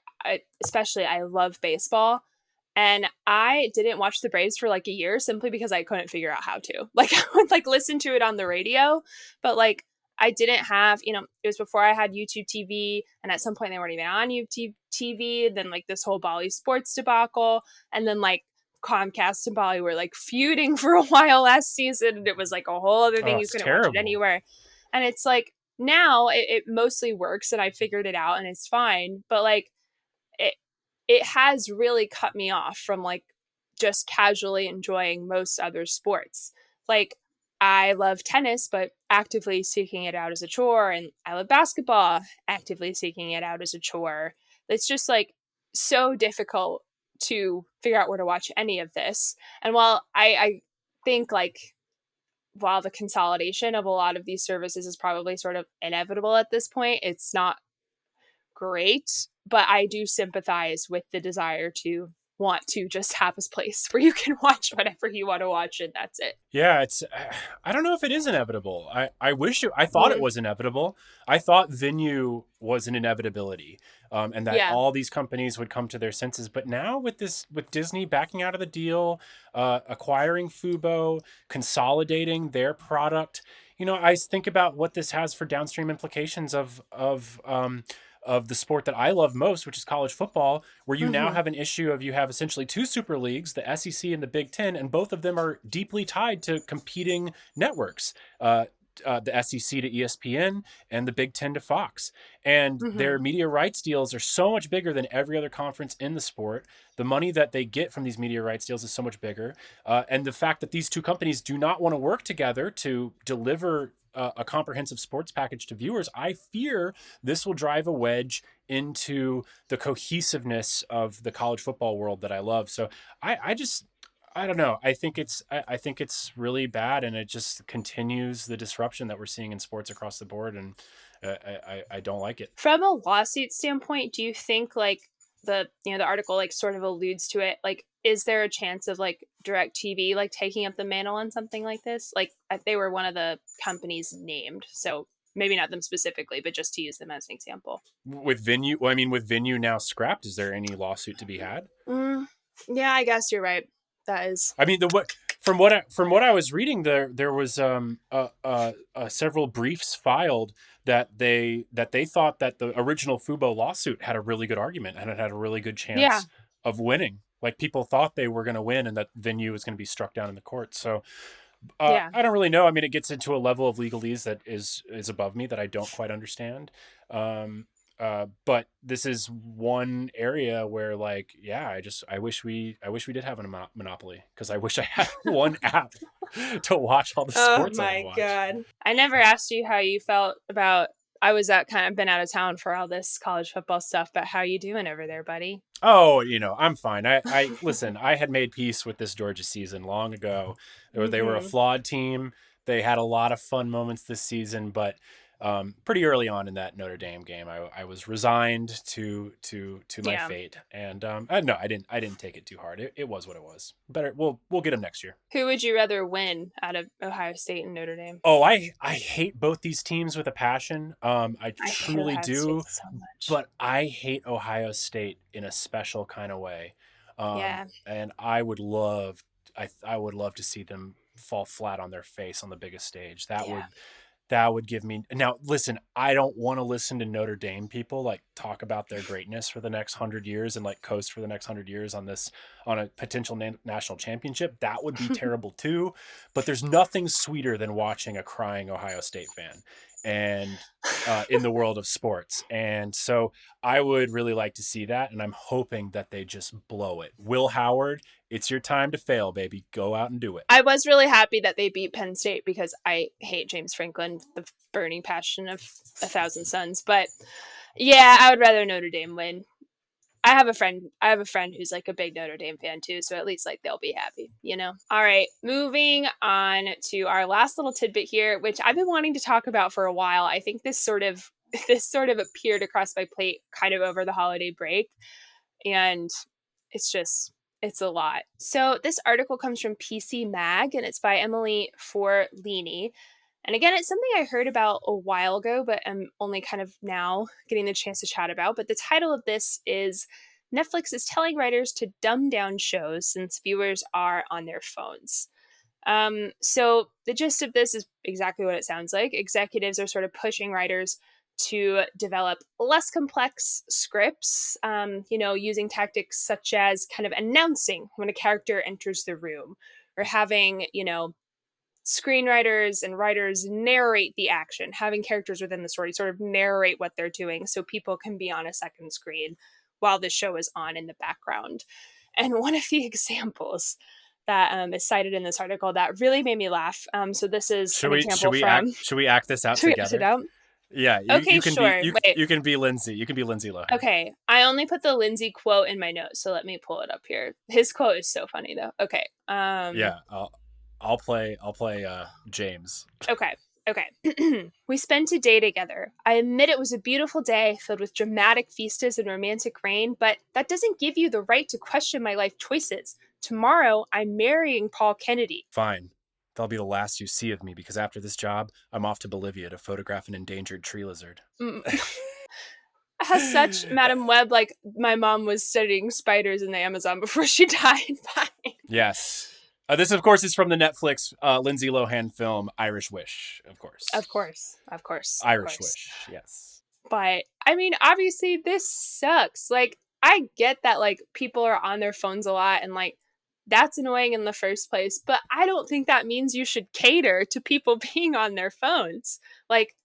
especially I love baseball and I didn't watch the Braves for like a year simply because I couldn't figure out how to. Like I would like listen to it on the radio, but like I didn't have, it was before I had YouTube TV and at some point they weren't even on YouTube TV, then like this whole Bali sports debacle and then like Comcast and Bali were like feuding for a while last season and it was like a whole other Oh, thing. You it's couldn't watch it terrible. anywhere. And it's like now it mostly works and I figured it out and it's fine. But like it it has really cut me off from like just casually enjoying most other sports. Like I love tennis, but actively seeking it out as a chore, and I love basketball, actively seeking it out as a chore. It's just like so difficult to figure out where to watch any of this. And while I think like while the consolidation of a lot of these services is probably sort of inevitable at this point, it's not great, but I do sympathize with the desire to want to just have a place where you can watch whatever you want to watch and that's it. Yeah, I don't know if it is inevitable. I wish I thought it Mm, was inevitable. I thought Venue was an inevitability, and that yeah. all these companies would come to their senses. But now with Disney backing out of the deal, acquiring Fubo, consolidating their product, I think about what this has for downstream implications of the sport that I love most, which is college football, where you now Hmm. have an issue of you have essentially two super leagues, the SEC and the Big Ten, and both of them are deeply tied to competing networks. The SEC to ESPN and the Big Ten to Fox. And Hmm. their media rights deals are so much bigger than every other conference in the sport. The money that they get from these media rights deals is so much bigger. And the fact that these two companies do not want to work together to deliver a comprehensive sports package to viewers, I fear this will drive a wedge into the cohesiveness of the college football world that I love. So I just I don't know. I think it's really bad, and it just continues the disruption that we're seeing in sports across the board, and I don't like it. From a lawsuit standpoint, do you think like the article like sort of alludes to it, like is there a chance of like direct TV like taking up the mantle on something like this? Like they were one of the companies named, so maybe not them specifically, but just to use them as an example. With Venue, well, I mean, with Venue now scrapped, is there any lawsuit to be had? Mm, yeah, I guess you're right. That is. I mean, the what from what I was reading, there was several briefs filed that they thought that the original Fubo lawsuit had a really good argument and it had a really good Yeah. chance of winning. Like people thought they were going to win and that Venue was going to be struck down in the court. So Yeah. I don't really know. I mean, it gets into a level of legalese that is above me that I don't quite understand. But this is one area where, like, yeah, I wish we did have a monopoly because I wish I had one app to watch all the Oh sports I want to my watch. god. I never asked you how you felt about I was out kind of been out of town for all this college football stuff, but how you doing over there, buddy? Oh, I'm fine. I listen. I had made peace with this Georgia season long ago. They were a Mhm. flawed team. They had a lot of fun moments this season, but pretty early on in that Notre Dame game, I was resigned to my Yeah. fate, and no, I didn't take it too hard. It was what it was. Better, we'll get them next year. Who would you rather win out of Ohio State and Notre Dame? Oh, I hate both these teams with a passion. I I hate truly Ohio State do, so much. but I hate Ohio State in a special kind of way. Yeah. And I would love to see them fall flat on their face on the biggest stage. Yeah. That would give me. Now listen, I don't want to listen to Notre Dame people like talk about their greatness for the next 100 years and like coast for the next 100 years on a potential national championship. That would be terrible too. But there's nothing sweeter than watching a crying Ohio State fan. and in the world of sports. And so I would really like to see that. And I'm hoping that they just blow it. Will Howard, it's your time to fail, baby. Go out and do it. I was really happy that they beat Penn State because I hate James Franklin, the burning passion of a thousand suns. But yeah, I would rather Notre Dame win. I have a friend who's like a big Notre Dame fan too, so at least like they'll be happy, you know? All right, moving on to our last little tidbit here, which I've been wanting to talk about for a while. I think this sort of appeared across my plate kind of over the holiday break, and it's just it's a lot. So this article comes from PCMag and it's by Emily Forlini. And again, it's something I heard about a while ago, but I'm only kind of now getting the chance to chat about. But the title of this is Netflix is telling writers to dumb down shows since viewers are on their phones. So the gist of this is exactly what it sounds like. Executives are sort of pushing writers to develop less complex scripts, using tactics such as kind of announcing when a character enters the room or having, screenwriters and writers narrate the action, having characters within the story sort of narrate what they're doing so people can be on a second screen while the show is on in the background. And one of the examples that is cited in this article that really made me laugh. So this is an example from. Should we act this out Should we act it together? out? Yeah, Okay, sure. Wait. you can be Lindsay. You can be Lindsay Lohan. Okay, I only put the Lindsay quote in my notes, so let me pull it up here. His quote is so funny though. Okay. Yeah, I'll play James. Okay. We spent a day together. I admit it was a beautiful day filled with dramatic vistas and romantic rain, but that doesn't give you the right to question my life choices. Tomorrow, I'm marrying Paul Kennedy. Fine. That'll be the last you see of me because after this job, I'm off to Bolivia to photograph an endangered tree lizard. Has such Madam Web, like my mom was studying spiders in the Amazon before she died. Yes. This, of course, is from the Netflix Lindsay Lohan film Irish Wish, of course. Of course. Irish Wish, yes. But, I mean, obviously, this sucks. Like, I get that, like, people are on their phones a lot, and, like, that's annoying in the first place, but I don't think that means you should cater to people being on their phones. Like,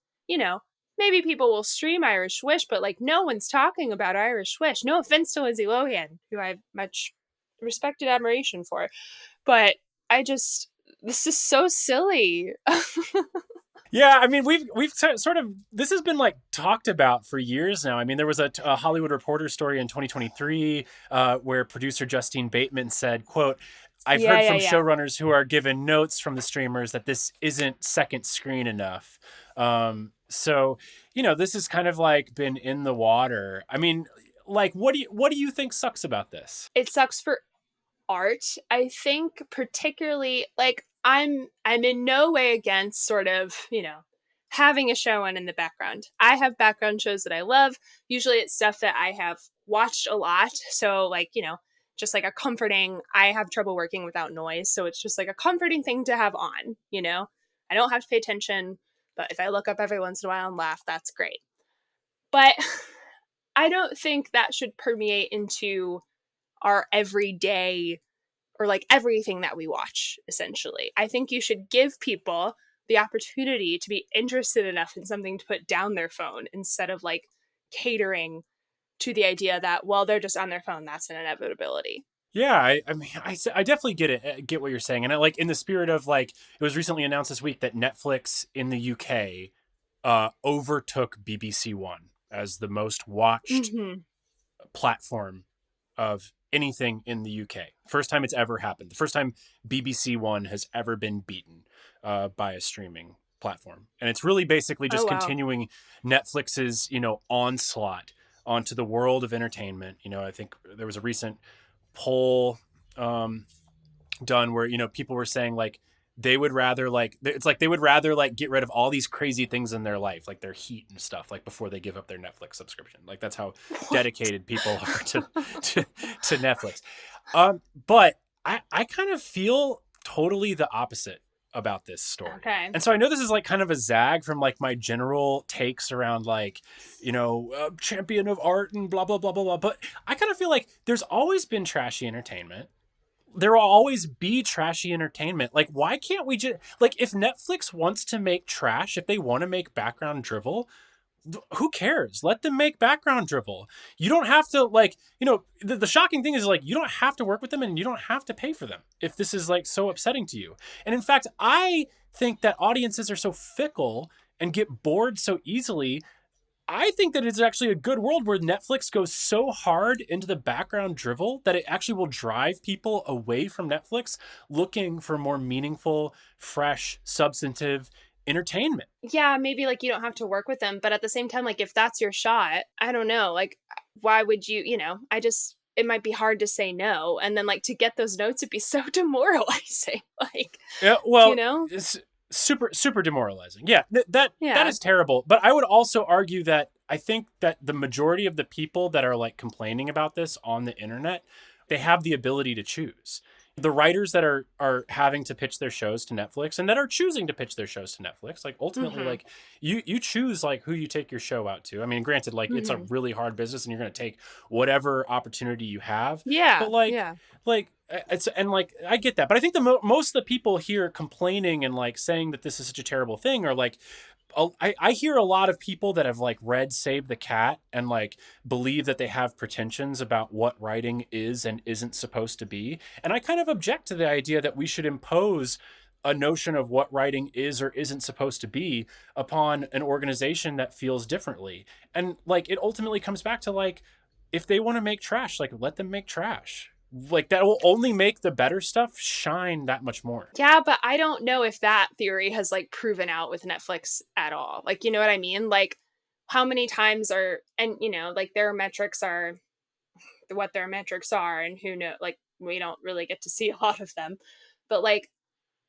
maybe people will stream Irish Wish, but, like, no one's talking about Irish Wish. No offense to Lindsay Lohan, who I have much respect and admiration for. But this is so silly. Yeah, I mean, we've sort of, this has been like talked about for years now. I mean, there was a Hollywood Reporter story in 2023 where producer Justine Bateman said, quote, I've heard from showrunners who are given notes from the streamers that this isn't second screen enough. So, this has kind of like been in the water. I mean, like, what do you think sucks about this? It sucks for art. I think particularly, like, I'm in no way against sort of, having a show on in the background. I have background shows that I love. Usually it's stuff that I have watched a lot. So like, just like I have trouble working without noise. So it's just like a comforting thing to have on, I don't have to pay attention, but if I look up every once in a while and laugh, that's great. But I don't think that should permeate into our everyday or like everything that we watch, essentially. I think you should give people the opportunity to be interested enough in something to put down their phone instead of like catering to the idea that, well, they're just on their phone. That's an inevitability. Yeah, I mean, I definitely get what you're saying. And like in the spirit of like, it was recently announced this week that Netflix in the UK overtook BBC One as the most watched platform of anything in the UK. First time it's ever happened. The first time BBC One has ever been beaten by a streaming platform. And it's really basically just continuing Netflix's, onslaught onto the world of entertainment. I think there was a recent poll done where, people were saying like, they would rather get rid of all these crazy things in their life, like their heat and stuff, like before they give up their Netflix subscription. Like that's how dedicated people are to Netflix. But I kind of feel totally the opposite about this story. Okay. And so I know this is like kind of a zag from like my general takes around like, champion of art and blah, blah, blah, blah, blah. But I kind of feel like there's always been trashy entertainment. there will always be trashy entertainment. Like, why can't we just, like, if Netflix wants to make trash, if they want to make background drivel, who cares? Let them make background drivel. You don't have to, like, the shocking thing is, like, you don't have to work with them and you don't have to pay for them if this is, like, so upsetting to you. And in fact, I think that audiences are so fickle and get bored so easily. I think that it's actually a good world where Netflix goes so hard into the background drivel that it actually will drive people away from Netflix looking for more meaningful, fresh, substantive entertainment. Yeah, maybe like you don't have to work with them, but at the same time, like if that's your shot, I don't know, like why would you, it might be hard to say no. And then like to get those notes would be so demoralizing. Like, Yeah, you well, know? it's super demoralizing. Yeah, that Yeah. is terrible. But I would also argue that I think that the majority of the people that are like complaining about this on the internet, they have the ability to choose. The writers that are having to pitch their shows to Netflix and that are choosing to pitch their shows to Netflix, like ultimately, Mm-hmm. like you choose like who you take your show out to. I mean, granted, like it's a Mm-hmm. really hard business and you're going to take whatever opportunity you have, but Yeah. like Yeah. like it's, and like I get that, but I think the most of the people here complaining and like saying that this is such a terrible thing are like, I hear a lot of people that have like read Save the Cat and like believe that they have pretensions about what writing is and isn't supposed to be. And I kind of object to the idea that we should impose a notion of what writing is or isn't supposed to be upon an organization that feels differently. And like it ultimately comes back to like, if they want to make trash, like let them make trash. Like that will only make the better stuff shine that much more. Yeah, but I don't know if that theory has like proven out with Netflix at all. Like, you know what I mean? Like how many times and like their metrics are what their metrics are and who know like we don't really get to see a lot of them. But like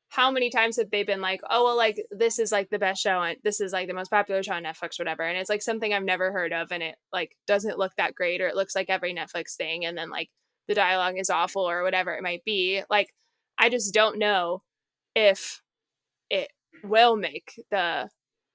how many times have they been like, oh well, like this is like the best show and this is like the most popular show on Netflix, whatever, and it's like something I've never heard of and it like doesn't look that great or it looks like every Netflix thing and then like the dialogue is awful or whatever it might be. Like I just don't know if it will make the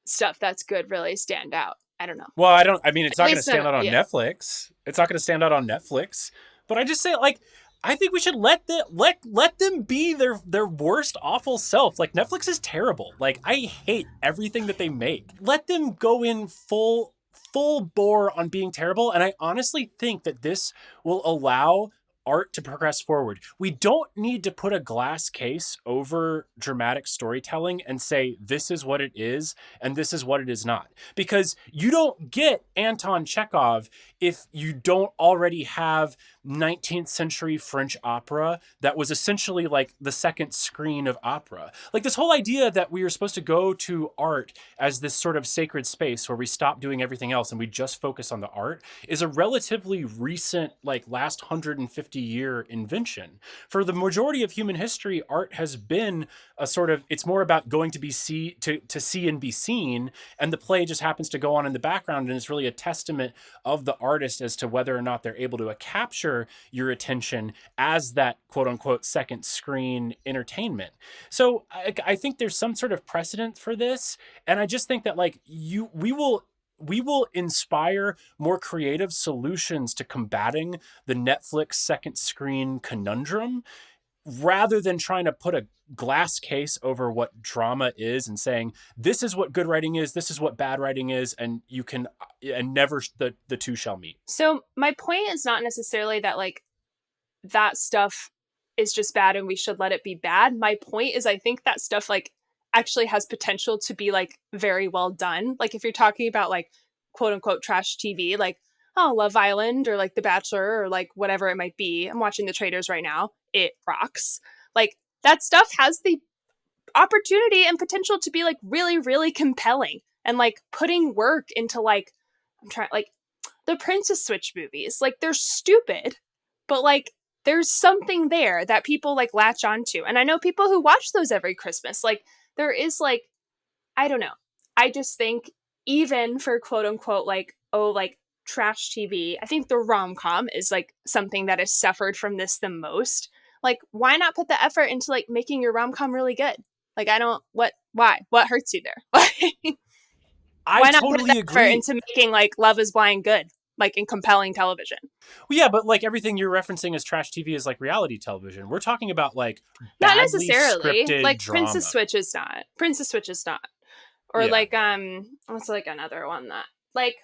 stuff that's good really stand out. I don't know. Well, I mean, it's At not going to least stand not, out on yeah. Netflix. It's not going to stand out on Netflix. But I just say, like, I think we should let them be their worst awful self. Like Netflix is terrible. Like I hate everything that they make. Let them go in full bore on being terrible. And I honestly think that this will allow art to progress forward. We don't need to put a glass case over dramatic storytelling and say this is what it is and this is what it is not. Because you don't get Anton Chekhov if you don't already have 19th century French opera that was essentially like the second screen of opera. Like this whole idea that we are supposed to go to art as this sort of sacred space where we stop doing everything else and we just focus on the art is a relatively recent, like last 150-year invention. For the majority of human history, art has been a sort of, it's more about going to to see and be seen, and the play just happens to go on in the background, and it's really a testament of the artist as to whether or not they're able to capture your attention as that quote unquote second screen entertainment. So I think there's some sort of precedent for this, and I just think that like we will inspire more creative solutions to combating the Netflix second screen conundrum rather than trying to put a glass case over what drama is and saying this is what good writing is, this is what bad writing is, and you can and never the two shall meet. So my point is not necessarily that like that stuff is just bad and we should let it be bad. My point is I think that stuff like actually has potential to be like very well done. Like if you're talking about like quote unquote trash TV, like oh Love Island or like The Bachelor or like whatever it might be. I'm watching The Traitors right now. It rocks. Like that stuff has the opportunity and potential to be like really really compelling and like putting work into like I'm trying like the Princess Switch movies. Like they're stupid, but like there's something there that people like latch onto. And I know people who watch those every Christmas. Like there is like I don't know. I just think even for quote unquote like oh like trash TV, I think the rom-com is like something that has suffered from this the most. Like why not put the effort into like making your rom-com really good? Like I don't what hurts you there? I Why not put the totally effort agree. into making like Love is Blind good? like in compelling television. Well, yeah, but like everything you're referencing as trash TV is like reality television. We're talking about like Not badly necessarily. scripted Like Princess drama. Switch is not. Princess Switch is not. Or Yeah. like what's like another one that like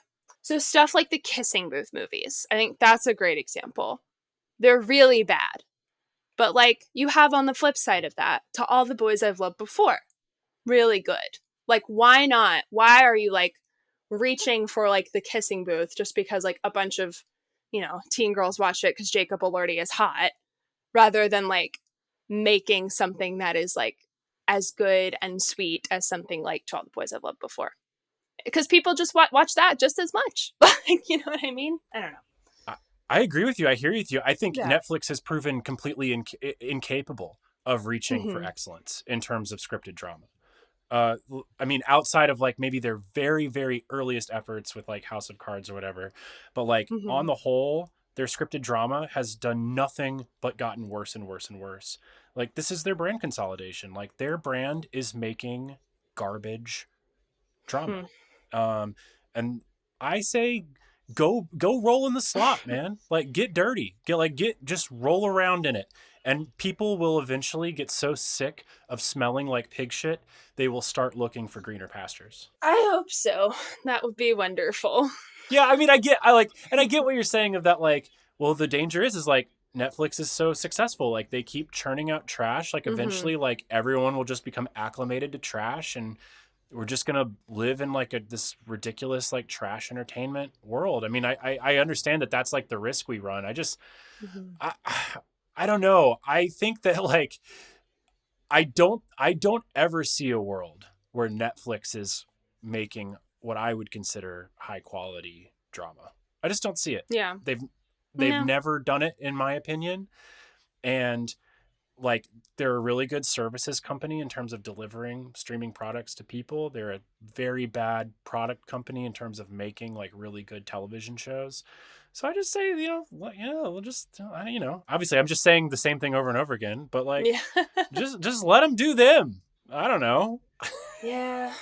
so stuff like the Kissing Booth movies. I think that's a great example. They're really bad. But like you have on the flip side of that, To All the Boys I've Loved Before. Really good. Like why not? Why are you like reaching for like the Kissing Booth just because like a bunch of, teen girls watch it because Jacob Elordi is hot, rather than like making something that is like as good and sweet as something like To All the Boys I've Loved Before? Because people just watch that just as much. Like, you know what I mean? I don't know. I agree with you. I hear you. I think Yeah. Netflix has proven completely incapable of reaching for Mm-hmm. excellence in terms of scripted drama. I mean, outside of like maybe their very, very earliest efforts with like House of Cards or whatever, but like Mm-hmm. on the whole, their scripted drama has done nothing but gotten worse and worse and worse. Like this is their brand consolidation. Like their brand is making garbage drama. Hmm. And I say go roll in the slop, man. Like get dirty. Get just roll around in it. And people will eventually get so sick of smelling like pig shit, they will start looking for greener pastures. I hope so. That would be wonderful. Yeah, I mean, I get what you're saying of that. Like, well, the danger is like Netflix is so successful. Like, they keep churning out trash. Like, Mm-hmm. eventually, like everyone will just become acclimated to trash, and we're just gonna live in like this ridiculous like trash entertainment world. I mean, I understand that that's like the risk we run. Mm-hmm. I I don't know. I think that like I don't ever see a world where Netflix is making what I would consider high quality drama. I just don't see it. Yeah. They've they've No. never done it in my opinion. And like they're a really good services company in terms of delivering streaming products to people. They're a very bad product company in terms of making like really good television shows. So I just say, we'll just, obviously I'm just saying the same thing over and over again, but like, Yeah. just let them do them. I don't know. Yeah.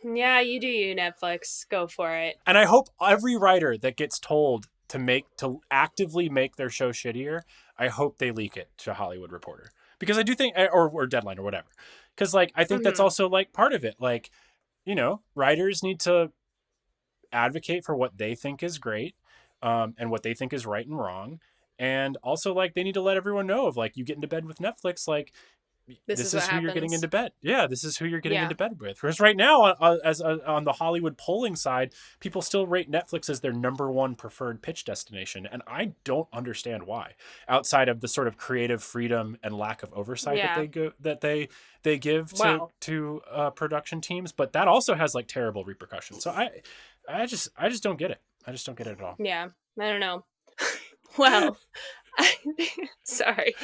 Yeah, you do you, Netflix. Go for it. And I hope every writer that gets told to actively make their show shittier, I hope they leak it to Hollywood Reporter, because I do think, or Deadline or whatever, because like I think that's Mm-hmm. also like part of it. Like, writers need to advocate for what they think is great, and what they think is right and wrong, and also like they need to let everyone know of like you get into bed with Netflix, like This this is what is who you're getting happens. into bed. Yeah, this is who you're getting Yeah. into bed with. Because right now, on the Hollywood polling side, people still rate Netflix as their number one preferred pitch destination, and I don't understand why. Outside of the sort of creative freedom and lack of oversight that Yeah. they give Well, to production teams, but that also has like terrible repercussions. So I just don't get it. I just don't get it at all. yeah. I don't know. Well, sorry.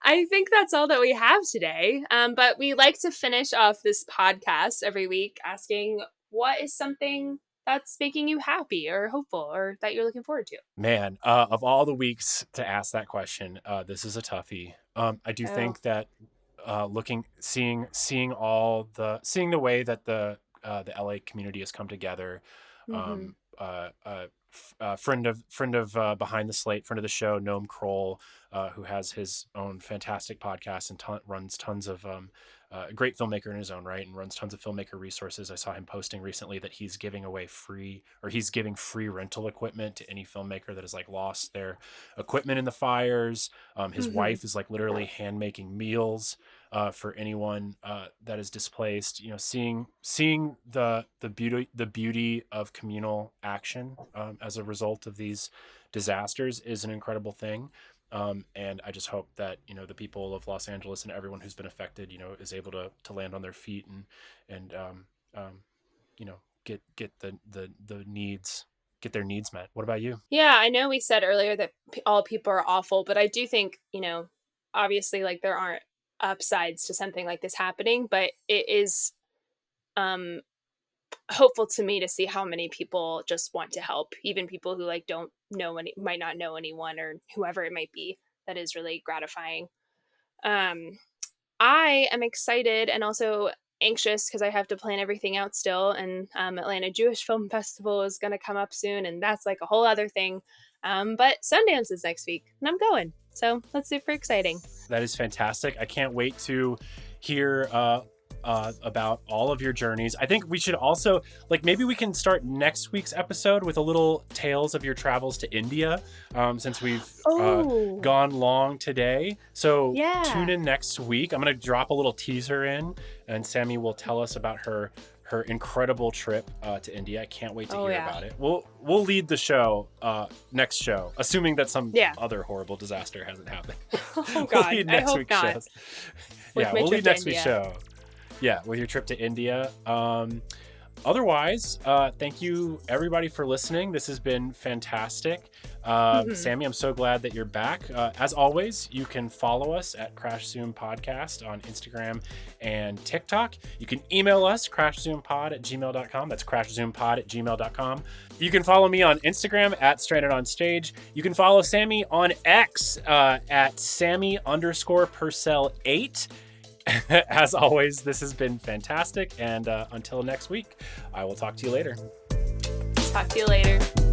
I think that's all that we have today. But we like to finish off this podcast every week asking what is something that's making you happy or hopeful or that you're looking forward to. Man, of all the weeks to ask that question, this is a toughie. I do Oh. think that seeing the way that the LA community has come together. Mm-hmm. Um, friend of Behind the Slate, friend of the show, Noam Kroll, who has his own fantastic podcast and runs tons of a great filmmaker in his own right, and runs tons of filmmaker resources. I saw him posting recently that he's giving free rental equipment to any filmmaker that has like lost their equipment in the fires. His Mm-hmm. wife is like literally hand making meals for anyone that is displaced. Seeing the beauty of communal action as a result of these disasters is an incredible thing. And I just hope that the people of Los Angeles and everyone who's been affected is able to land on their feet and get the needs get their needs met. What about you? Yeah, I know we said earlier that all people are awful, but I do think, obviously, like there aren't upsides to something like this happening, but it is um hopeful to me to see how many people just want to help, even people who like don't know might not know anyone or whoever it might be. That is really gratifying. um I am excited and also anxious because I have to plan everything out still. And Atlanta Jewish Film Festival is going to come up soon, and that's like a whole other thing. But Sundance is next week, and I'm going. So that's super exciting. That is fantastic. I can't wait to hear about all of your journeys. I think we should also, like, maybe we can start next week's episode with a little tales of your travels to India, since we've gone long today. So tune in next week. I'm going to drop a little teaser in, and Sammie will tell us about her incredible trip to India. I can't wait to hear about it. We'll lead the show next show, assuming that some other horrible disaster hasn't happened. Oh God, we'll I hope not. Shows. Yeah, we'll lead next week's show. Yeah, with your trip to India. Otherwise, thank you everybody for listening. This has been fantastic. Sammie, I'm so glad that you're back. As always, you can follow us at Crash Zoom Podcast on Instagram and TikTok. You can email us, crashzoompod@gmail.com. That's crashzoompod@gmail.com. You can follow me on Instagram at Stranded on Stage. You can follow Sammie on X at Sammie_Purcell8. As always, this has been fantastic, and until next week, I will talk to you later. Talk to you later.